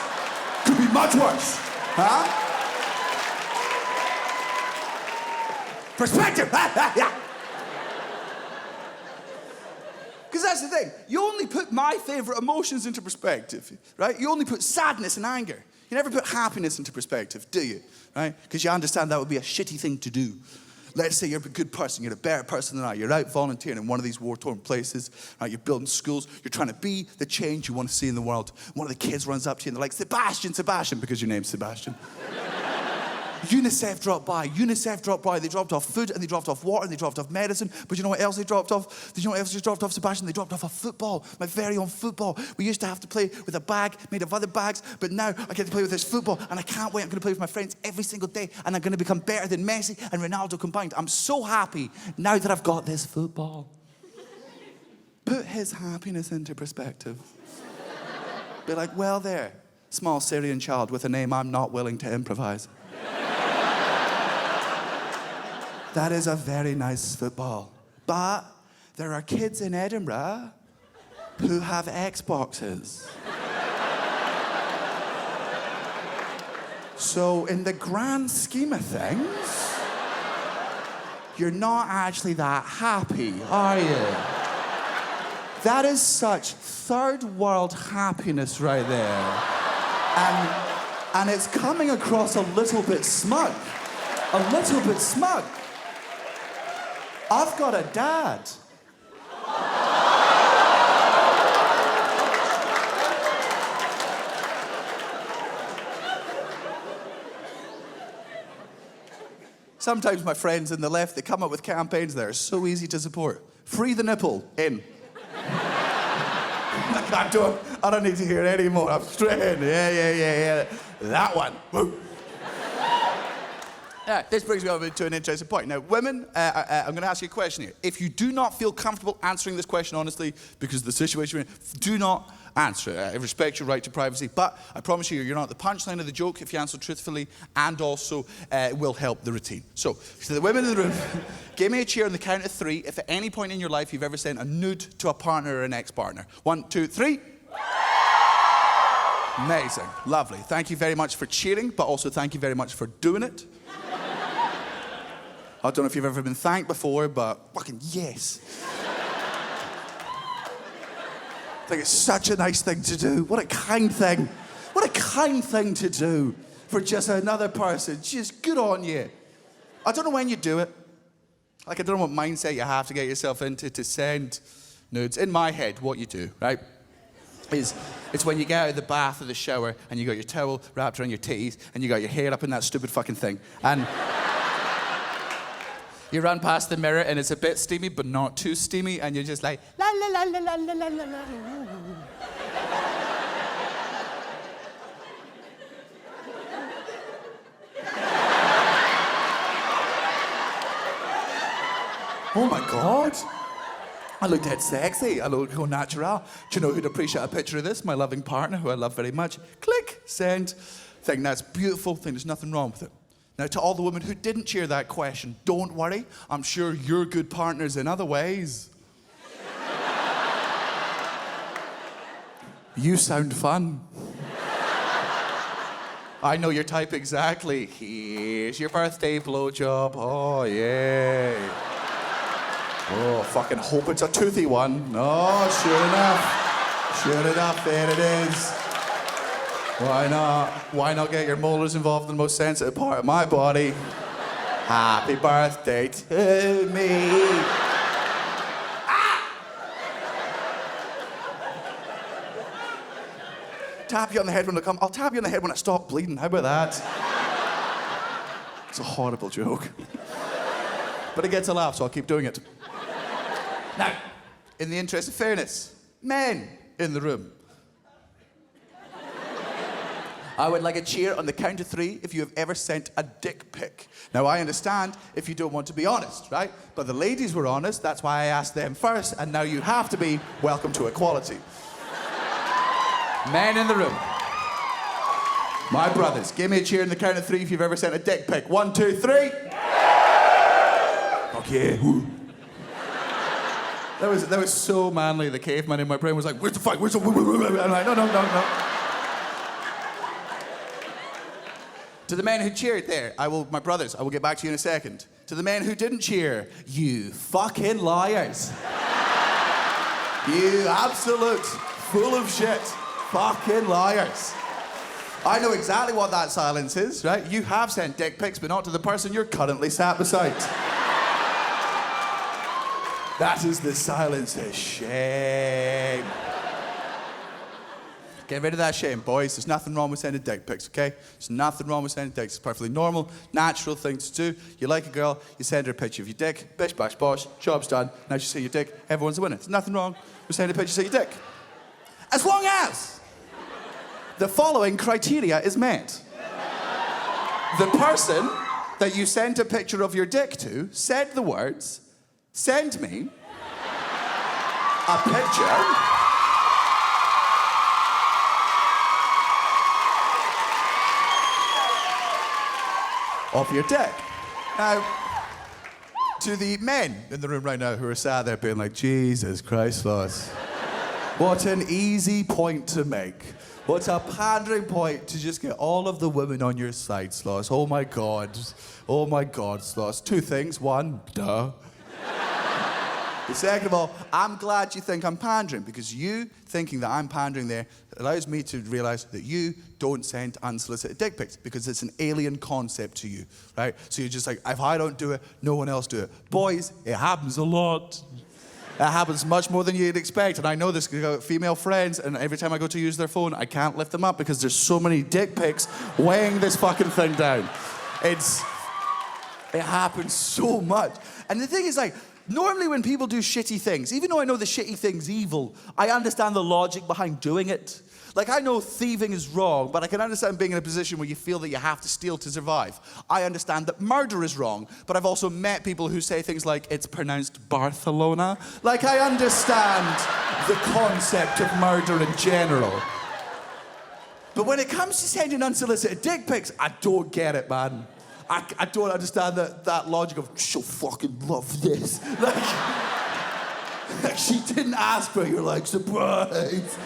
S1: Could be much worse. Perspective. Yeah. Because that's the thing. You only put my favorite emotions into perspective, right? You only put sadness and anger. You never put happiness into perspective, do you? Right? Because you understand that would be a shitty thing to do. Let's say you're a good person, you're a better person than I. You're out volunteering in one of these war-torn places, right? You're building schools, you're trying to be the change you want to see in the world. One of the kids runs up to you and they're like, Sebastian, because your name's Sebastian. UNICEF dropped by, they dropped off food and they dropped off water and they dropped off medicine, but you know what else they dropped off? Did you know what else they dropped off, Sebastian? They dropped off a football, my very own football. We used to have to play with a bag made of other bags, but now I get to play with this football and I can't wait. I'm gonna play with my friends every single day and I'm gonna become better than Messi and Ronaldo combined. I'm so happy now that I've got this football. Put his happiness into perspective. Be like, well there, small Syrian child with a name I'm not willing to improvise. That is a very nice football. But there are kids in Edinburgh who have Xboxes. So in the grand scheme of things, you're not actually that happy, are you? That is such third world happiness right there. And it's coming across a little bit smug. A little bit smug. I've got a dad. Sometimes my friends in the left, they come up with campaigns that are so easy to support. Free the nipple, in. I don't need to hear it anymore. I'm straight in. Yeah. That one. Woo. This brings me over to an interesting point. Now, women, I'm going to ask you a question here. If you do not feel comfortable answering this question honestly, because of the situation you're in, do not answer it. I respect your right to privacy, but I promise you, you're not the punchline of the joke if you answer truthfully, and also it will help the routine. So the women in the room, give me a cheer on the count of 3 if at any point in your life you've ever sent a nude to a partner or an ex-partner. 1, 2, 3. Amazing. Lovely. Thank you very much for cheering, but also thank you very much for doing it. I don't know if you've ever been thanked before, but fucking yes. I think it's such a nice thing to do. What a kind thing. What a kind thing to do for just another person. Just good on you. I don't know when you do it. Like, I don't know what mindset you have to get yourself into to send nudes. In my head, what you do, right, is it's when you get out of the bath or the shower and you got your towel wrapped around your titties and you got your hair up in that stupid fucking thing. And you run past the mirror and it's a bit steamy, but not too steamy, and you're just like, la la la la la la la la. Oh my God. I look dead sexy. I look au natural. Do you know who'd appreciate a picture of this? My loving partner, who I love very much. Click, send. Think that's beautiful. Think there's nothing wrong with it. Now, to all the women who didn't cheer that question, don't worry. I'm sure you're good partners in other ways. You sound fun. I know your type exactly. Here's your birthday blowjob. Oh, yeah. Oh, fucking hope it's a toothy one. Oh, sure enough, there it is. Why not? Why not get your molars involved in the most sensitive part of my body? Happy birthday to me. Ah! tap you on the head when I come. I'll tap you on the head when I stop bleeding. How about that? It's a horrible joke. But it gets a laugh, so I'll keep doing it. Now, in the interest of fairness, men in the room. I would like a cheer on the count of 3 if you have ever sent a dick pic. Now, I understand if you don't want to be honest, right? But the ladies were honest, that's why I asked them first, and now you have to be. Welcome to equality. Men in the room. My brothers, give me a cheer on the count of 3 if you've ever sent a dick pic. 1, 2, 3. Okay. That was so manly. The caveman in my brain was like, where's the fight? Where's the... I'm like, no. To the men who cheered there, my brothers, I will get back to you in a second. To the men who didn't cheer, you fucking liars. You absolute full of shit fucking liars. I know exactly what that silence is, right? You have sent dick pics, but not to the person you're currently sat beside. That is the silence of shame. Get rid of that shame, boys. There's nothing wrong with sending dick pics, okay? There's nothing wrong with sending dicks. It's a perfectly normal, natural thing to do. You like a girl, you send her a picture of your dick. Bish, bash, bosh, job's done. Now she see your dick, everyone's a winner. There's nothing wrong with sending pictures of your dick. As long as the following criteria is met. The person that you sent a picture of your dick to said the words, "Send me a picture of your dick." Now, to the men in the room right now who are sat there being like, Jesus Christ, Sloss. What an easy point to make. What's a pandering point to just get all of the women on your side, Sloss. Oh my God, Sloss. 2 things. 1, duh. Second of all, I'm glad you think I'm pandering, because you thinking that I'm pandering there allows me to realize that you don't send unsolicited dick pics, because it's an alien concept to you, right? So you're just like, if I don't do it, no one else do it. Boys, it happens a lot. It happens much more than you'd expect, and I know this because I've got female friends, and every time I go to use their phone, I can't lift them up because there's so many dick pics weighing this fucking thing down. It happens so much. And the thing is, like, normally when people do shitty things, even though I know the shitty thing's evil, I understand the logic behind doing it. Like, I know thieving is wrong, but I can understand being in a position where you feel that you have to steal to survive. I understand that murder is wrong, but I've also met people who say things like, it's pronounced Barcelona. Like, I understand the concept of murder in general. But when it comes to sending unsolicited dick pics, I don't get it, man. I don't understand that logic of, she'll fucking love this. Like she didn't ask for it, you're like, surprise.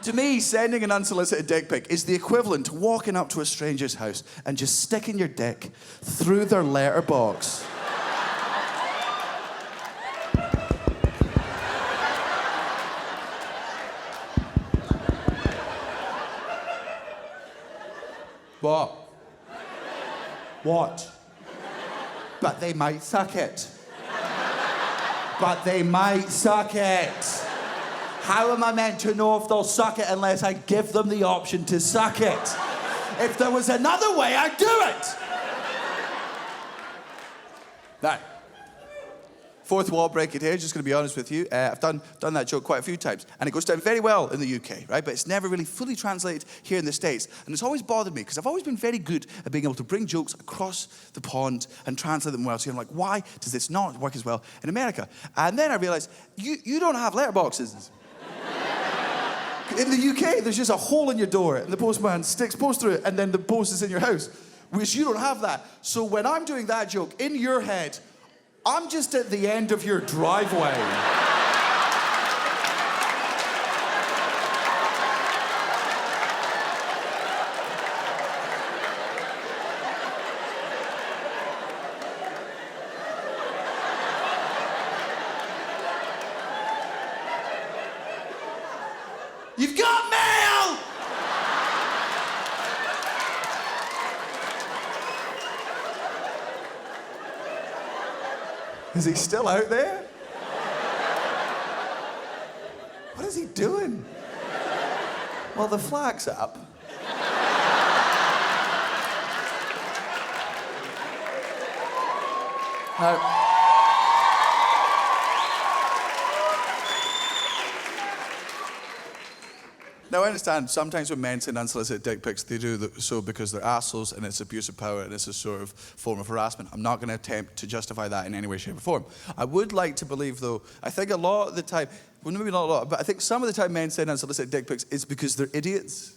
S1: To me, sending an unsolicited dick pic is the equivalent to walking up to a stranger's house and just sticking your dick through their letterbox. What? But they might suck it. How am I meant to know if they'll suck it unless I give them the option to suck it? If there was another way, I'd do it. Now, fourth wall breaking here, just going to be honest with you. I've done that joke quite a few times, and it goes down very well in the UK, right? But it's never really fully translated here in the States. And it's always bothered me, because I've always been very good at being able to bring jokes across the pond and translate them well. So I'm like, why does this not work as well in America? And then I realized, you don't have letterboxes. In the UK, there's just a hole in your door, and the postman sticks post through it, and then the post is in your house, which you don't have that. So when I'm doing that joke, in your head, I'm just at the end of your driveway. You've got mail! Is he still out there? What is he doing? Well, the flag's up. Now, I understand sometimes when men send unsolicited dick pics, they do so because they're assholes and it's abuse of power and it's a sort of form of harassment. I'm not going to attempt to justify that in any way, shape, or form. I would like to believe, though, I think a lot of the time, well, maybe not a lot, but I think some of the time men send unsolicited dick pics is because they're idiots.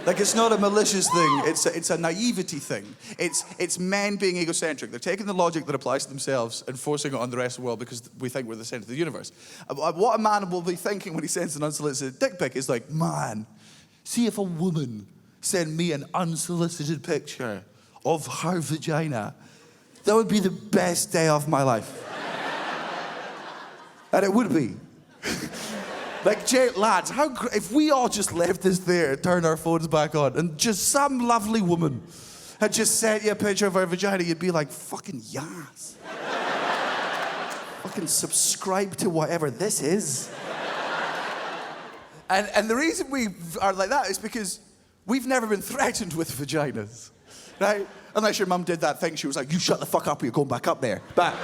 S1: Like, it's not a malicious thing, it's a naivety thing. It's men being egocentric. They're taking the logic that applies to themselves and forcing it on the rest of the world because we think we're the center of the universe. What a man will be thinking when he sends an unsolicited dick pic is like, man, see if a woman sent me an unsolicited picture of her vagina. That would be the best day of my life. And it would be. Like, lads, if we all just left this there, turned our phones back on, and just some lovely woman had just sent you a picture of her vagina, you'd be like, fucking yes. Fucking subscribe to whatever this is. And the reason we are like that is because we've never been threatened with vaginas, right? Unless your mum did that thing, she was like, you shut the fuck up or you're going back up there. But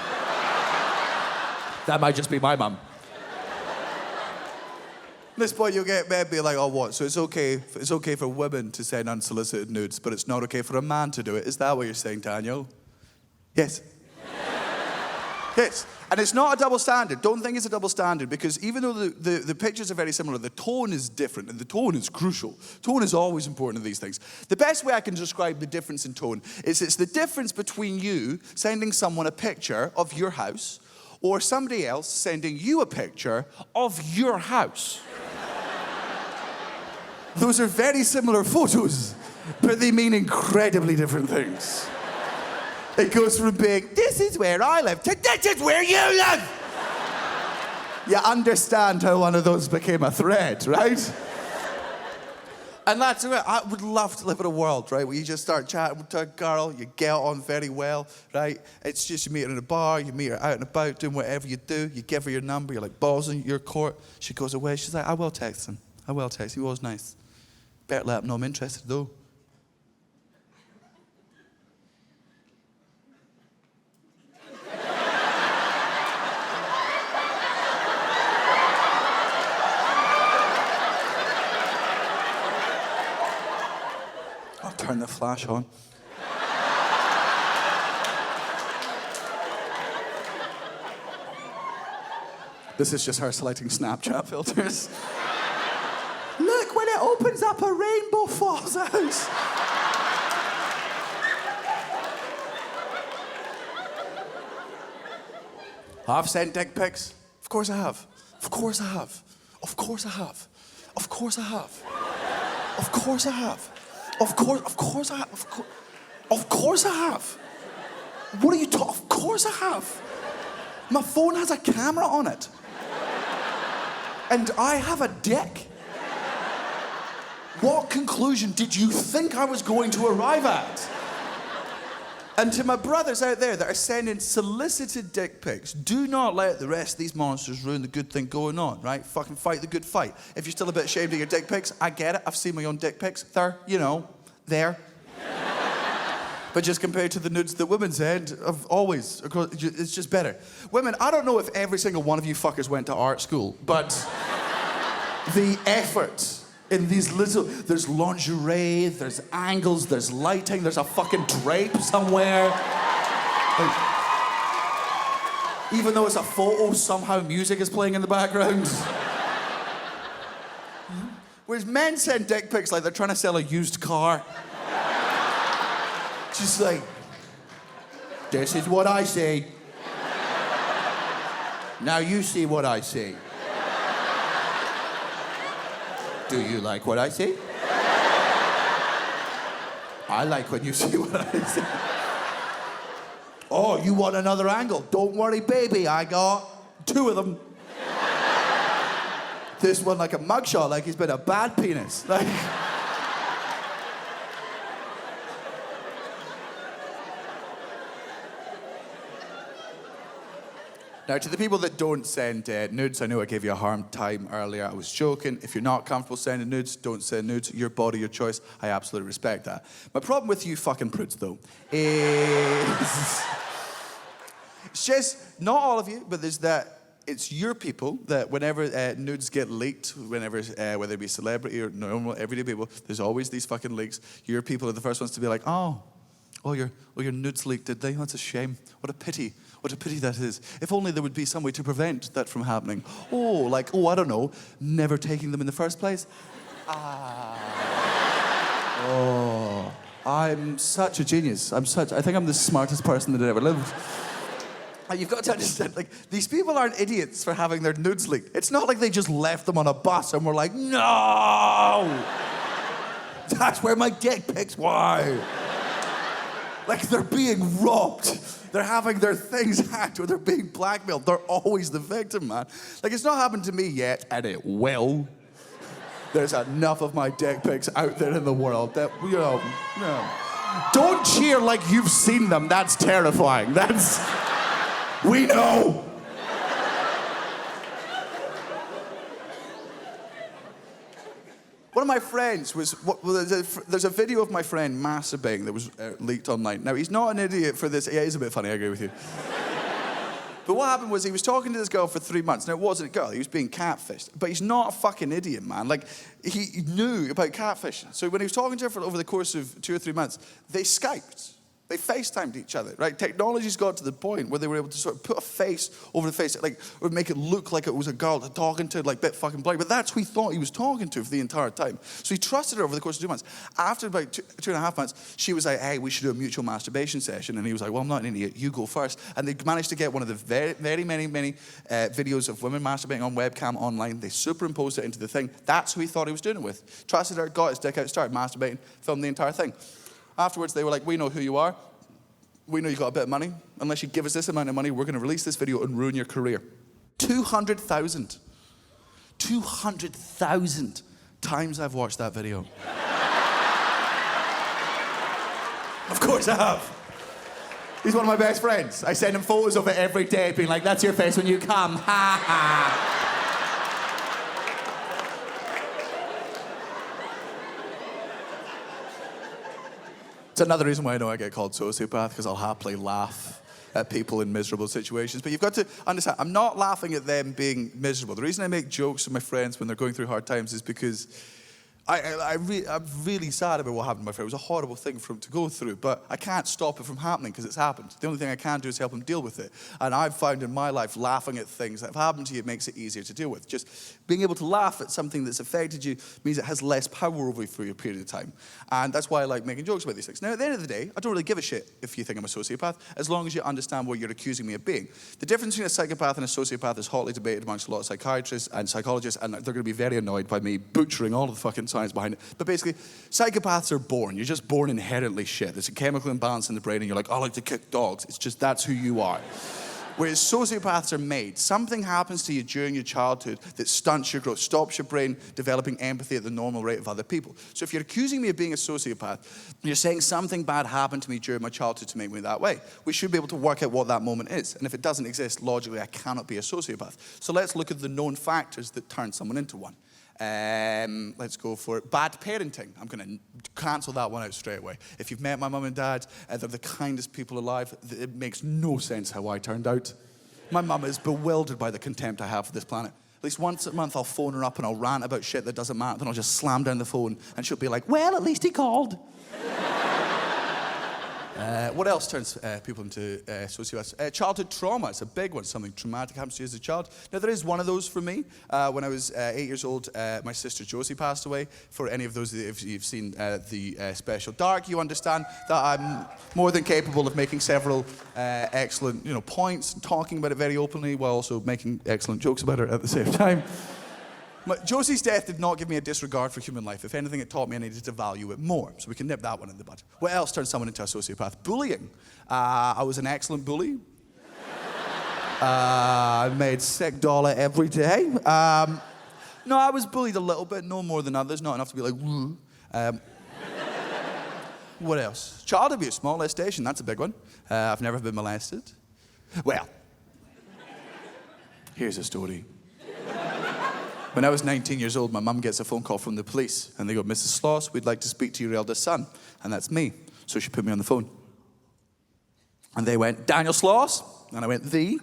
S1: that might just be my mum. At this point, you'll get men being like, oh, what? So it's okay for women to send unsolicited nudes, but it's not okay for a man to do it. Is that what you're saying, Daniel? Yes. Yes. And it's not a double standard. Don't think it's a double standard, because even though the pictures are very similar, the tone is different, and the tone is crucial. Tone is always important in these things. The best way I can describe the difference in tone is it's the difference between you sending someone a picture of your house or somebody else sending you a picture of your house. Those are very similar photos, but they mean incredibly different things. It goes from being, this is where I live, to this is where you live. You understand how one of those became a thread, right? And that's it. I would love to live in a world, right, where you just start chatting to a girl, you get on very well, right? It's just you meet her in a bar, you meet her out and about doing whatever you do, you give her your number, you're like, balls in your court. She goes away, she's like, I will text him. I will text him, he was nice. Better let him know I'm interested, though. I'll turn the flash on. This is just her selecting Snapchat filters. Look, when it opens up, a rainbow falls out. I've sent dick pics. Of course I have. Of course I have. Of course I have. Of course I have. Of course I have. Of course I have. Of course I have. What are you talking? Of course I have. My phone has a camera on it. And I have a dick. What conclusion did you think I was going to arrive at? And to my brothers out there that are sending solicited dick pics, do not let the rest of these monsters ruin the good thing going on, right? Fucking fight the good fight. If you're still a bit ashamed of your dick pics, I get it. I've seen my own dick pics. They're, there. But just compared to the nudes that women send, it's just better. Women, I don't know if every single one of you fuckers went to art school, but the effort in these little, there's lingerie, there's angles, there's lighting, there's a fucking drape somewhere. Like, even though it's a photo, somehow music is playing in the background. Whereas men send dick pics like they're trying to sell a used car. Just like, this is what I see. Now you see what I see. Do you like what I see? I like when you see what I see. Oh, you want another angle? Don't worry, baby, I got 2 of them. This one like a mugshot, like he's been a bad penis. Like... Now, to the people that don't send nudes, I know I gave you a hard time earlier. I was joking. If you're not comfortable sending nudes, don't send nudes. Your body, your choice. I absolutely respect that. My problem with you fucking prudes, though, is... It's just, not all of you, but there's that... It's your people that whenever nudes get leaked, whenever, whether it be celebrity or normal, everyday people, there's always these fucking leaks. Your people are the first ones to be like, oh, your nudes leaked, did they? That's a shame. What a pity. What a pity that is. If only there would be some way to prevent that from happening. I don't know, never taking them in the first place. I'm such a genius. I think I'm the smartest person that ever lived. You've got to understand, these people aren't idiots for having their nudes leaked. It's not like they just left them on a bus and were like, no! That's where my dick pics were. They're being robbed. They're having their things hacked or they're being blackmailed. They're always the victim, man. It's not happened to me yet, and it will. There's enough of my dick pics out there in the world that, Don't cheer like you've seen them. That's terrifying. We know. One of my friends there's a video of my friend masturbating that was leaked online. Now, he's not an idiot for this. Yeah, he's a bit funny, I agree with you. But what happened was he was talking to this girl for 3 months. Now, it wasn't a girl. He was being catfished. But he's not a fucking idiot, man. He knew about catfishing. So when he was talking to her over the course of 2 or 3 months, they Skyped. They FaceTimed each other, right? Technology's got to the point where they were able to sort of put a face over the face, or make it look like it was a girl talking to, bit fucking blind. But that's who he thought he was talking to for the entire time. So he trusted her over the course of 2 months. After about 2.5 months, she was like, hey, we should do a mutual masturbation session. And he was like, well, I'm not an idiot. You go first. And they managed to get one of the very, very many videos of women masturbating on webcam online. They superimposed it into the thing. That's who he thought he was doing it with. Trusted her, got his dick out, started masturbating, filmed the entire thing. Afterwards, they were like, we know who you are. We know you got a bit of money. Unless you give us this amount of money, we're going to release this video and ruin your career. 200,000. 200,000 times I've watched that video. Of course I have. He's one of my best friends. I send him photos of it every day, being like, that's your face when you come. Ha ha. It's another reason why I know I get called sociopath, because I'll happily laugh at people in miserable situations. But you've got to understand, I'm not laughing at them being miserable. The reason I make jokes with my friends when they're going through hard times is because I'm really sad about what happened to my friend. It was a horrible thing for him to go through, but I can't stop it from happening because it's happened. The only thing I can do is help him deal with it. And I've found in my life, laughing at things that have happened to you makes it easier to deal with. Just being able to laugh at something that's affected you means it has less power over you for a period of time. And that's why I like making jokes about these things. Now, at the end of the day, I don't really give a shit if you think I'm a sociopath, as long as you understand what you're accusing me of being. The difference between a psychopath and a sociopath is hotly debated amongst a lot of psychiatrists and psychologists, and they're going to be very annoyed by me butchering all of the fucking science behind it. But basically, psychopaths are born. You're just born inherently shit. There's a chemical imbalance in the brain, and you're like, I like to kick dogs. It's just that's who you are. Whereas sociopaths are made. Something happens to you during your childhood that stunts your growth, stops your brain developing empathy at the normal rate of other people. So if you're accusing me of being a sociopath, you're saying something bad happened to me during my childhood to make me that way. We should be able to work out what that moment is. And if it doesn't exist, logically, I cannot be a sociopath. So let's look at the known factors that turn someone into one. Let's go for it. Bad parenting. I'm going to cancel that one out straight away. If you've met my mum and dad, they're the kindest people alive. It makes no sense how I turned out. My mum is bewildered by the contempt I have for this planet. At least once a month I'll phone her up and I'll rant about shit that doesn't matter. Then I'll just slam down the phone and she'll be like, well, at least he called. What else turns people into sociopaths? Childhood trauma. It's a big one. Something traumatic happens to you as a child. Now, there is one of those for me. When I was 8 years old, my sister Josie passed away. For any of those, if you've seen the special Dark, you understand that I'm more than capable of making several excellent points, and talking about it very openly, while also making excellent jokes about it at the same time. Josie's death did not give me a disregard for human life. If anything, it taught me I needed to value it more. So we can nip that one in the bud. What else turns someone into a sociopath? Bullying. I was an excellent bully. I made sick dollar every day. No, I was bullied a little bit, no more than others, not enough to be like, woo. What else? Child abuse, molestation, that's a big one. I've never been molested. Well, Here's a story. When I was 19 years old, my mum gets a phone call from the police, and they go, Mrs. Sloss, we'd like to speak to your eldest son. And that's me. So she put me on the phone. And they went, Daniel Sloss? And I went, thee?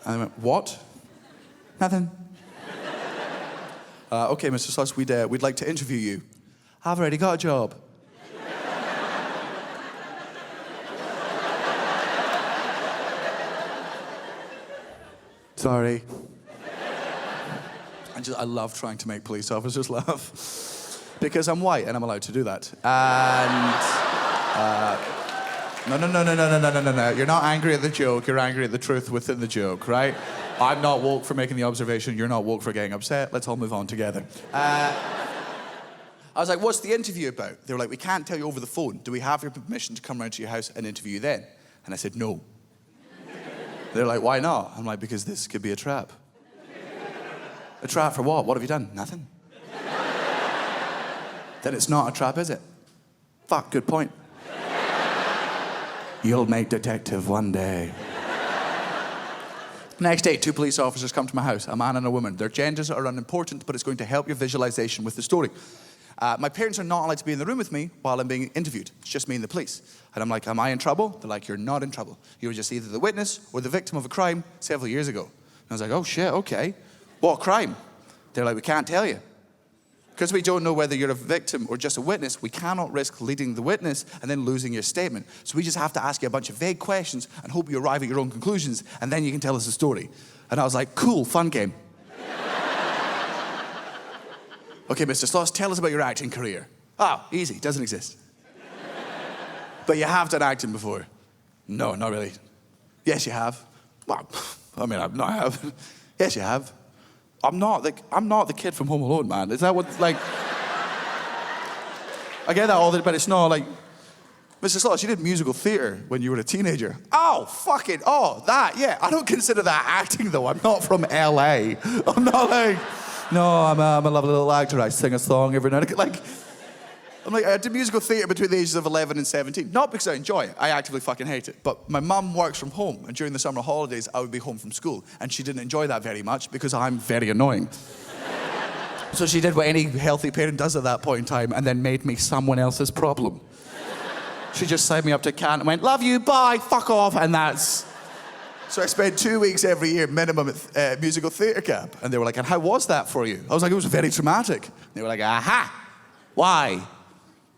S1: And they went, what? Nothing. Okay, Mr. Sloss, we'd like to interview you. I've already got a job. Sorry. I love trying to make police officers laugh. Because I'm white and I'm allowed to do that. And... No. You're not angry at the joke, you're angry at the truth within the joke, right? I'm not woke for making the observation, you're not woke for getting upset. Let's all move on together. I was like, what's the interview about? They were like, we can't tell you over the phone. Do we have your permission to come round to your house and interview you then? And I said, no. They're like, why not? I'm like, because this could be a trap. A trap for what? What have you done? Nothing. Then it's not a trap, is it? Fuck, good point. You'll make detective one day. Next day, 2 police officers come to my house, a man and a woman. Their genders are unimportant, but it's going to help your visualization with the story. My parents are not allowed to be in the room with me while I'm being interviewed. It's just me and the police. And I'm like, am I in trouble? They're like, you're not in trouble. You were just either the witness or the victim of a crime several years ago. And I was like, oh shit, okay. What crime? They're like, we can't tell you. Because we don't know whether you're a victim or just a witness, we cannot risk leading the witness and then losing your statement. So we just have to ask you a bunch of vague questions and hope you arrive at your own conclusions, and then you can tell us the story. And I was like, cool, fun game. Okay, Mr. Sloss, tell us about your acting career. Oh, easy, doesn't exist. But you have done acting before. No, not really. Yes, you have. Well, I mean, I have. Yes, you have. I'm not the kid from Home Alone, man. Is that what, like... I get that all the... But it's not like... Mr. Sloss, you did musical theatre when you were a teenager. Oh, fuck it. Oh, that, yeah. I don't consider that acting, though. I'm not from L.A. I'm not like... No, I'm a lovely little actor. I sing a song every night. Like... I'm like, I did musical theatre between the ages of 11 and 17. Not because I enjoy it. I actively fucking hate it. But my mum works from home, and during the summer holidays, I would be home from school. And she didn't enjoy that very much because I'm very annoying. So she did what any healthy parent does at that point in time, and then made me someone else's problem. She just signed me up to camp and went, love you, bye, fuck off, and that's... So I spent 2 weeks every year minimum at musical theatre camp. And they were like, and how was that for you? I was like, it was very traumatic. They were like, aha, why?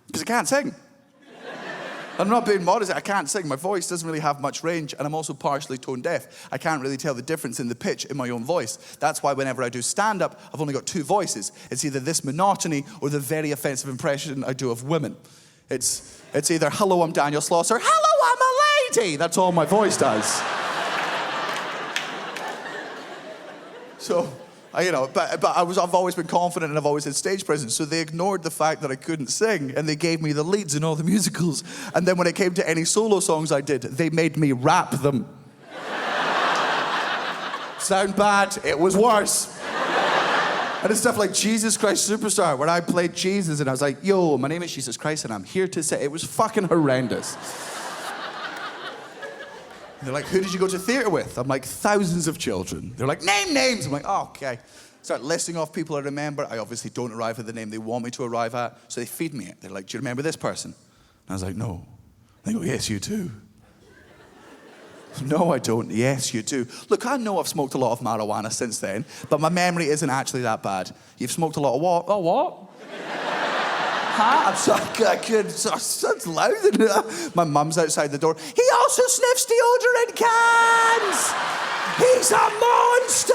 S1: Because I can't sing. I'm not being modest, I can't sing. My voice doesn't really have much range, and I'm also partially tone deaf. I can't really tell the difference in the pitch in my own voice. That's why whenever I do stand-up, I've only got 2 voices. It's either this monotony or the very offensive impression I do of women. It's either, hello, I'm Daniel Sloss, or hello, I'm a lady. That's all my voice does. So... I've always been confident and I've always had stage presence, so they ignored the fact that I couldn't sing, and they gave me the leads in all the musicals. And then when it came to any solo songs I did, they made me rap them. Sound bad? It was worse. And it's stuff like Jesus Christ Superstar, where I played Jesus, and I was like, yo, my name is Jesus Christ, and I'm here to say... It was fucking horrendous. They're like, who did you go to theatre with? I'm like, thousands of children. They're like, name names. I'm like, oh, okay. Start listing off people I remember. I obviously don't arrive at the name they want me to arrive at, so they feed me it. They're like, do you remember this person? And I was like, no. They go, yes, you do. No, I don't. Yes, you do. Look, I know I've smoked a lot of marijuana since then, but my memory isn't actually that bad. You've smoked a lot of what? Oh, what? Huh? I'm sorry, I could. Sounds loud. My mum's outside the door. He also sniffs deodorant cans. He's a monster.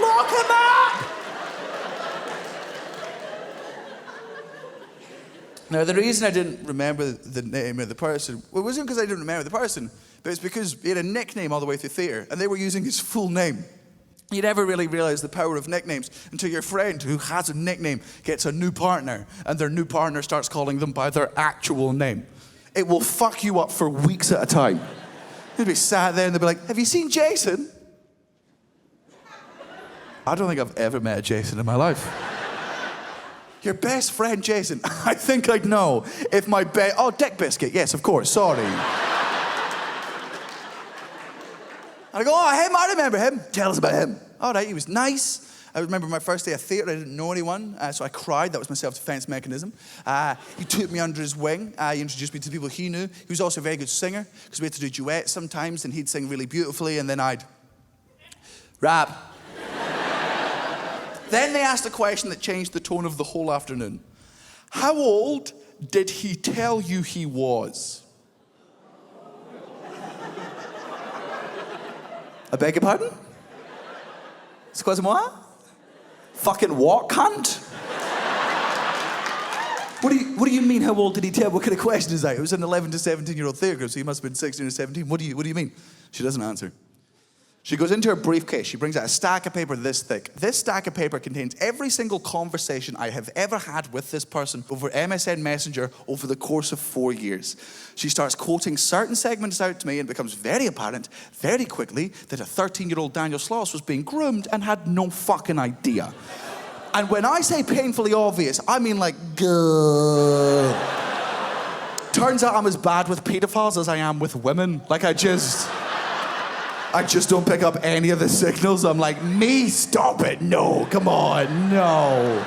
S1: Lock him up. Now, the reason I didn't remember the name of the person, well, it wasn't because I didn't remember the person, but it's because he had a nickname all the way through theatre, and they were using his full name. You never really realise the power of nicknames until your friend who has a nickname gets a new partner, and their new partner starts calling them by their actual name. It will fuck you up for weeks at a time. You'll be sat there and they'll be like, have you seen Jason? I don't think I've ever met Jason in my life. Your best friend, Jason? I think I'd know if my Oh, Dick Biscuit, yes, of course, sorry. I go, oh, him, I remember him. Tell us about him. All right, he was nice. I remember my first day of theatre, I didn't know anyone, so I cried. That was my self-defense mechanism. He took me under his wing. He introduced me to people he knew. He was also a very good singer, because we had to do duets sometimes, and he'd sing really beautifully, and then I'd rap. Then they asked a question that changed the tone of the whole afternoon. How old did he tell you he was? I beg your pardon? Excusez-moi? Fucking what, cunt? What do you mean, how old did he tell? What kind of question is that? It was an 11 to 17-year-old theatre group, so he must have been 16 or 17. What do you mean? She doesn't answer. She goes into her briefcase. She brings out a stack of paper this thick. This stack of paper contains every single conversation I have ever had with this person over MSN Messenger over the course of 4 years. She starts quoting certain segments out to me, and it becomes very apparent very quickly that a 13-year-old Daniel Sloss was being groomed and had no fucking idea. And when I say painfully obvious, I mean like, gah. Turns out I'm as bad with pedophiles as I am with women. Like I just don't pick up any of the signals. I'm like, me, stop it. No, come on, no.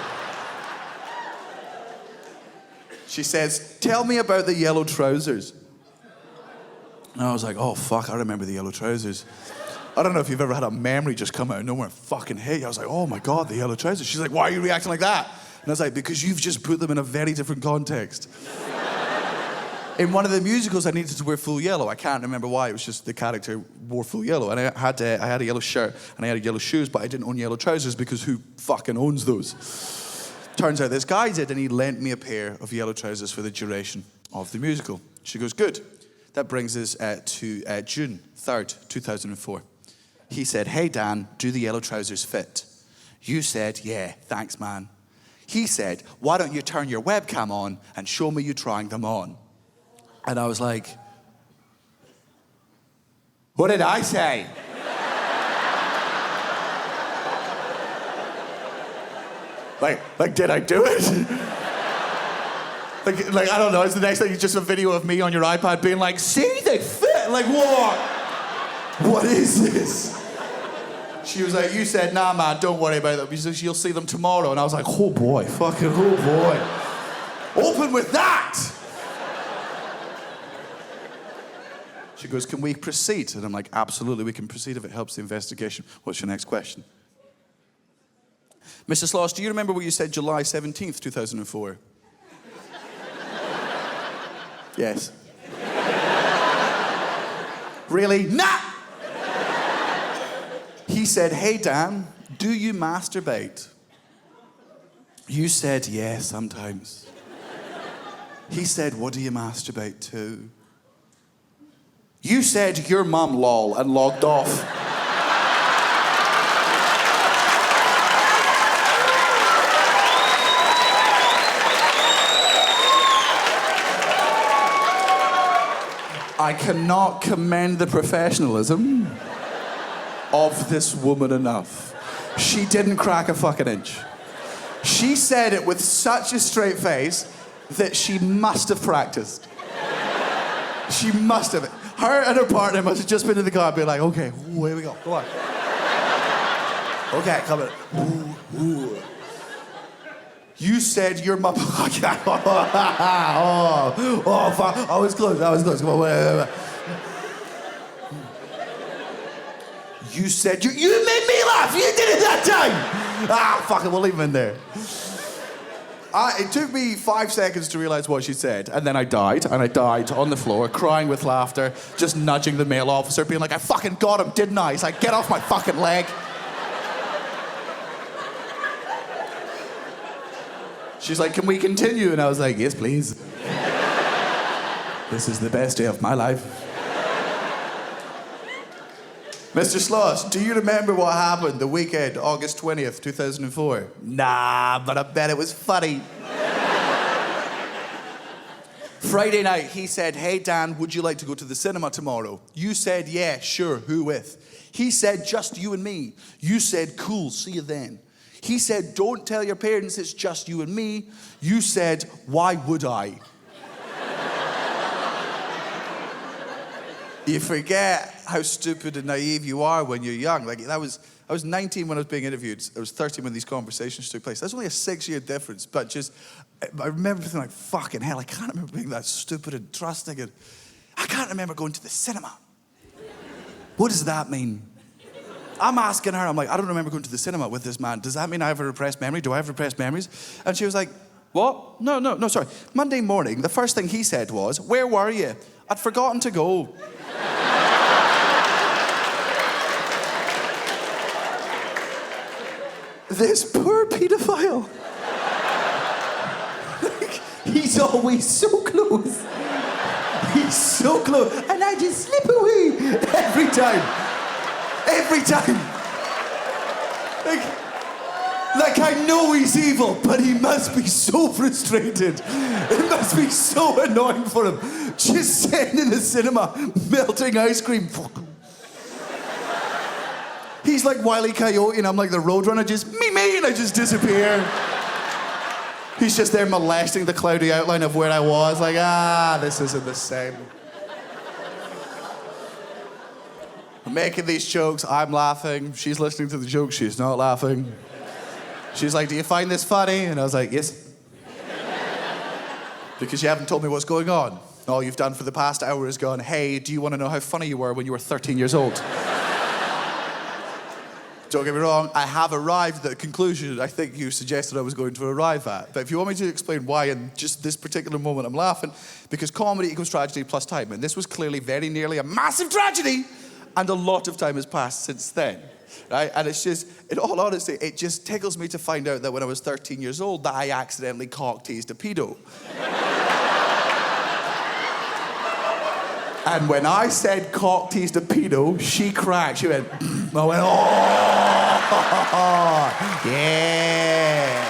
S1: She says, tell me about the yellow trousers. And I was like, oh, fuck, I remember the yellow trousers. I don't know if you've ever had a memory just come out of nowhere and fucking hit you. I was like, oh my God, the yellow trousers. She's like, why are you reacting like that? And I was like, because you've just put them in a very different context. In one of the musicals, I needed to wear full yellow. I can't remember why. It was just the character wore full yellow. And I had a yellow shirt and I had yellow shoes, but I didn't own yellow trousers because who fucking owns those? Turns out this guy did, and he lent me a pair of yellow trousers for the duration of the musical. She goes, good. That brings us to June 3rd, 2004. He said, hey, Dan, do the yellow trousers fit? You said, yeah, thanks, man. He said, why don't you turn your webcam on and show me you trying them on? And I was like, what did I say? like, did I do it? like, I don't know, it's the next thing, it's just a video of me on your iPad being like, see, they fit. Like, what? What is this? She was like, you said, nah, man, don't worry about them. You'll see them tomorrow. And I was like, oh boy, fucking oh boy. Open with that. She goes, can we proceed? And I'm like, absolutely, we can proceed if it helps the investigation. What's your next question? Mr. Sloss, do you remember what you said July 17th, 2004? Yes. Really? Nah! He said, hey, Dan, do you masturbate? You said, yeah, sometimes. He said, what do you masturbate to? You said, your mum, lol, and logged off. I cannot commend the professionalism of this woman enough. She didn't crack a fucking inch. She said it with such a straight face that she must have practiced. She must have. Her and her partner must have just been in the car being like, okay, ooh, here we go, come on. Okay, come on. Ooh, ooh. You said your mum. Oh, fuck. I was close. Come on, wait. You said, you made me laugh. You did it that time. Fuck it, we'll leave him in there. It took me 5 seconds to realize what she said, and then I died on the floor, crying with laughter, just nudging the male officer, being like, I fucking got him, didn't I? He's like, get off my fucking leg. She's like, can we continue? And I was like, yes, please. This is the best day of my life. Mr. Sloss, do you remember what happened the weekend, August 20th, 2004? Nah, but I bet it was funny. Friday night, he said, hey, Dan, would you like to go to the cinema tomorrow? You said, yeah, sure, who with? He said, just you and me. You said, cool, see you then. He said, don't tell your parents it's just you and me. You said, why would I? You forget how stupid and naive you are when you're young. Like, I was 19 when I was being interviewed. I was 13 when these conversations took place. That's only a 6-year difference, but just, I remember thinking like, fucking hell, I can't remember being that stupid and trusting, and I can't remember going to the cinema. What does that mean? I'm asking her, I'm like, I don't remember going to the cinema with this man. Does that mean I have a repressed memory? Do I have repressed memories? And she was like, what? No, sorry. Monday morning, the first thing he said was, where were you? I'd forgotten to go. This poor paedophile. He's always so close. He's so close. And I just slip away every time. Every time. Like I know he's evil, but he must be so frustrated. It must be so annoying for him. Just sitting in the cinema, melting ice cream. He's like Wile E. Coyote and I'm like the Roadrunner, just me, and I just disappear. He's just there molesting the cloudy outline of where I was, like, this isn't the same. I'm making these jokes, I'm laughing. She's listening to the jokes, she's not laughing. She's like, do you find this funny? And I was like, yes. Because you haven't told me what's going on. All you've done for the past hour is gone, hey, do you want to know how funny you were when you were 13 years old? Don't get me wrong, I have arrived at a conclusion I think you suggested I was going to arrive at. But if you want me to explain why in just this particular moment I'm laughing, because comedy equals tragedy plus time. And this was clearly very nearly a massive tragedy, and a lot of time has passed since then. Right? And it's just, in all honesty, it just tickles me to find out that when I was 13 years old, that I accidentally cock-teased a pedo. And when I said cock-teased a pedo, she cracked. She went, I went, oh, yeah.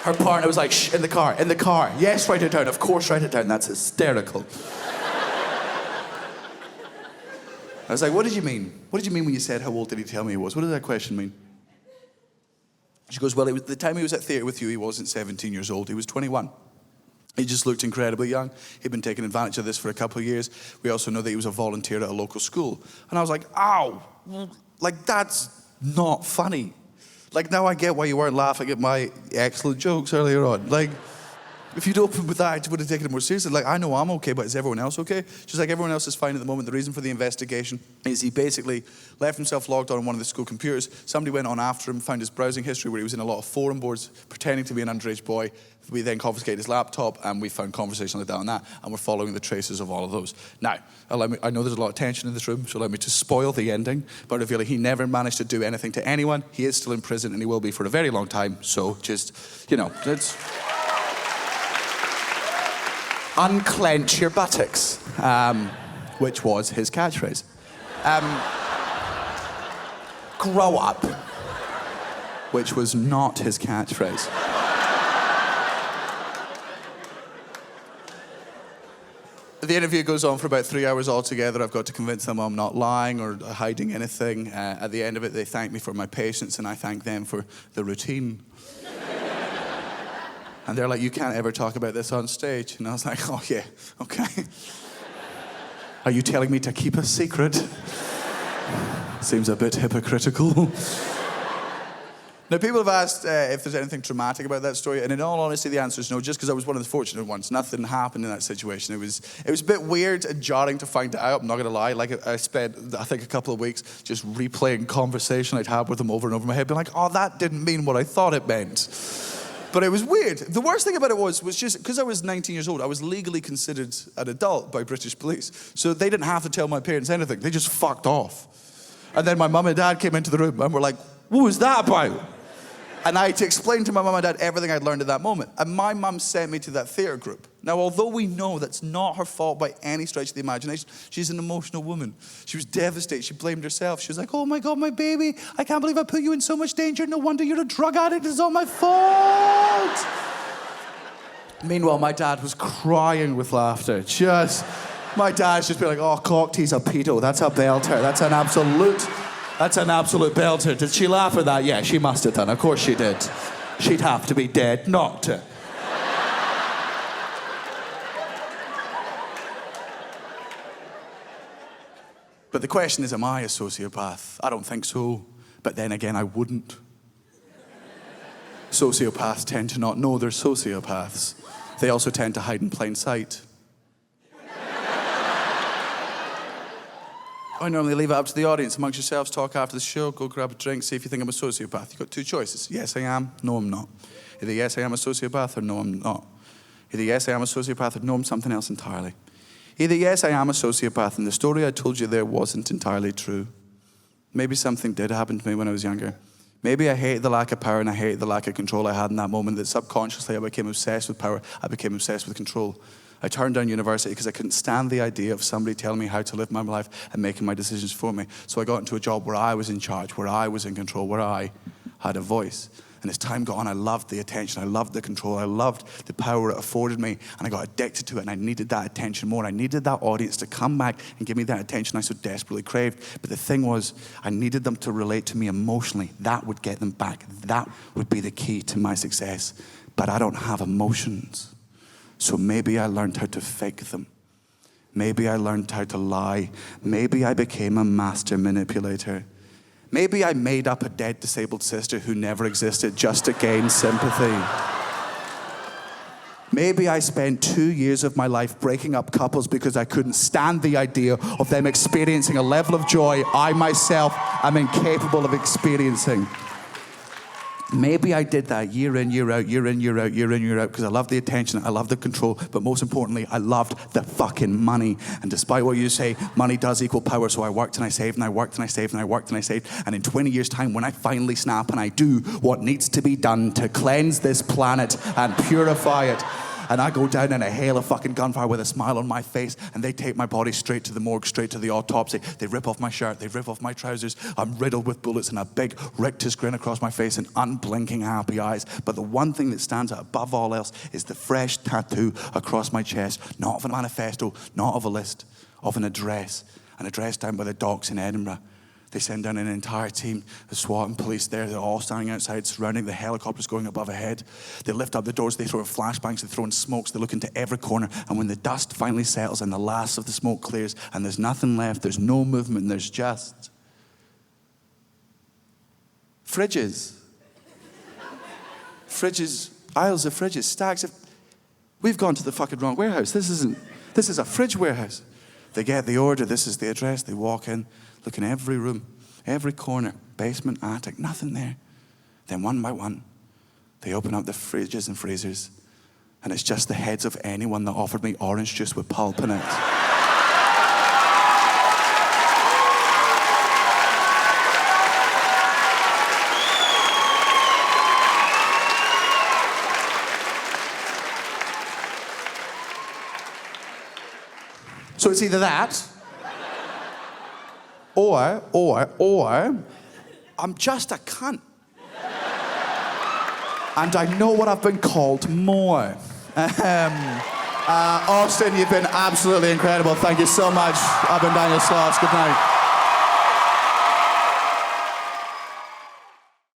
S1: Her partner was like, shh, in the car. Yes, write it down. Of course, write it down. That's hysterical. I was like, what did you mean? What did you mean when you said, how old did he tell me he was? What did that question mean? She goes, well, the time he was at theatre with you, he wasn't 17 years old. He was 21. He just looked incredibly young. He'd been taking advantage of this for a couple of years. We also know that he was a volunteer at a local school. And I was like, ow, like that's not funny. Like now I get why you weren't laughing at my excellent jokes earlier on. Like, if you'd opened with that, I would have taken it more seriously. Like, I know I'm okay, but is everyone else okay? She's like, everyone else is fine at the moment. The reason for the investigation is he basically left himself logged on one of the school computers. Somebody went on after him, found his browsing history where he was in a lot of forum boards, pretending to be an underage boy. We then confiscated his laptop, and we found conversation like that on that, and we're following the traces of all of those. Now, I know there's a lot of tension in this room, so allow me to spoil the ending, but reveal he never managed to do anything to anyone. He is still in prison, and he will be for a very long time, so just, it's... Unclench your buttocks, which was his catchphrase. Grow up, which was not his catchphrase. The interview goes on for about 3 hours altogether. I've got to convince them I'm not lying or hiding anything. At the end of it, they thank me for my patience, and I thank them for the routine. And they're like, you can't ever talk about this on stage. And I was like, oh yeah, okay. Are you telling me to keep a secret? Seems a bit hypocritical. Now, people have asked if there's anything traumatic about that story, and in all honesty, the answer is no, just because I was one of the fortunate ones. Nothing happened in that situation. It was a bit weird and jarring to find it out, I'm not going to lie. Like, I spent, I think, a couple of weeks just replaying conversation I'd had with them over and over in my head, being like, oh, that didn't mean what I thought it meant. But it was weird. The worst thing about it was just, because I was 19 years old, I was legally considered an adult by British police. So they didn't have to tell my parents anything. They just fucked off. And then my mum and dad came into the room and were like, what was that about? And I had to explain to my mum and dad everything I'd learned at that moment. And my mum sent me to that theatre group. Now, although we know that's not her fault by any stretch of the imagination, she's an emotional woman. She was devastated. She blamed herself. She was like, oh my God, my baby, I can't believe I put you in so much danger. No wonder you're a drug addict. It's all my fault. Meanwhile, my dad was crying with laughter. My dad's just been like, oh, cocktease a pedo. That's a belter. That's an absolute belter. Did she laugh at that? Yeah, she must have done. Of course she did. She'd have to be dead not to. But the question is, am I a sociopath? I don't think so. But then again, I wouldn't. Sociopaths tend to not know they're sociopaths. They also tend to hide in plain sight. I normally leave it up to the audience. Amongst yourselves, talk after the show, go grab a drink, see if you think I'm a sociopath. You've got two choices. Yes, I am. No, I'm not. Either yes, I am a sociopath, or no, I'm not. Either yes, I am a sociopath, or no, I'm something else entirely. Either yes, I am a sociopath, and the story I told you there wasn't entirely true. Maybe something did happen to me when I was younger. Maybe I hated the lack of power and I hated the lack of control I had in that moment, that subconsciously I became obsessed with power, I became obsessed with control. I turned down university because I couldn't stand the idea of somebody telling me how to live my life and making my decisions for me. So I got into a job where I was in charge, where I was in control, where I had a voice. And as time got on, I loved the attention, I loved the control, I loved the power it afforded me, and I got addicted to it, and I needed that attention more. I needed that audience to come back and give me that attention I so desperately craved. But the thing was, I needed them to relate to me emotionally. That would get them back. That would be the key to my success. But I don't have emotions. So maybe I learned how to fake them. Maybe I learned how to lie. Maybe I became a master manipulator. Maybe I made up a dead disabled sister who never existed just to gain sympathy. Maybe I spent 2 years of my life breaking up couples because I couldn't stand the idea of them experiencing a level of joy I myself am incapable of experiencing. Maybe I did that year in, year out, year in, year out, year in, year out, because I loved the attention, I loved the control, but most importantly, I loved the fucking money. And despite what you say, money does equal power, so I worked and I saved and I worked and I saved and I worked and I saved. And in 20 years' time, when I finally snap and I do what needs to be done to cleanse this planet and purify it, and I go down in a hail of fucking gunfire with a smile on my face, and they take my body straight to the morgue, straight to the autopsy. They rip off my shirt, they rip off my trousers. I'm riddled with bullets and a big rictus grin across my face and unblinking happy eyes. But the one thing that stands out above all else is the fresh tattoo across my chest, not of a manifesto, not of a list, of an address down by the docks in Edinburgh. They send down an entire team, the SWAT and police there. They're all standing outside, surrounding the helicopters going above ahead. They lift up the doors, they throw in flashbangs, they throw in smokes, they look into every corner. And when the dust finally settles and the last of the smoke clears and there's nothing left, there's no movement, there's just fridges. Fridges, aisles of fridges, stacks of... We've gone to the fucking wrong warehouse. This is a fridge warehouse. They get the order, this is the address, they walk in, look in every room, every corner, basement, attic, nothing there. Then one by one, they open up the fridges and freezers, and it's just the heads of anyone that offered me orange juice with pulp in it. So it's either that, or I'm just a cunt. And I know what I've been called more. Austin, you've been absolutely incredible. Thank you so much. I've been Daniel Sloss. Good night.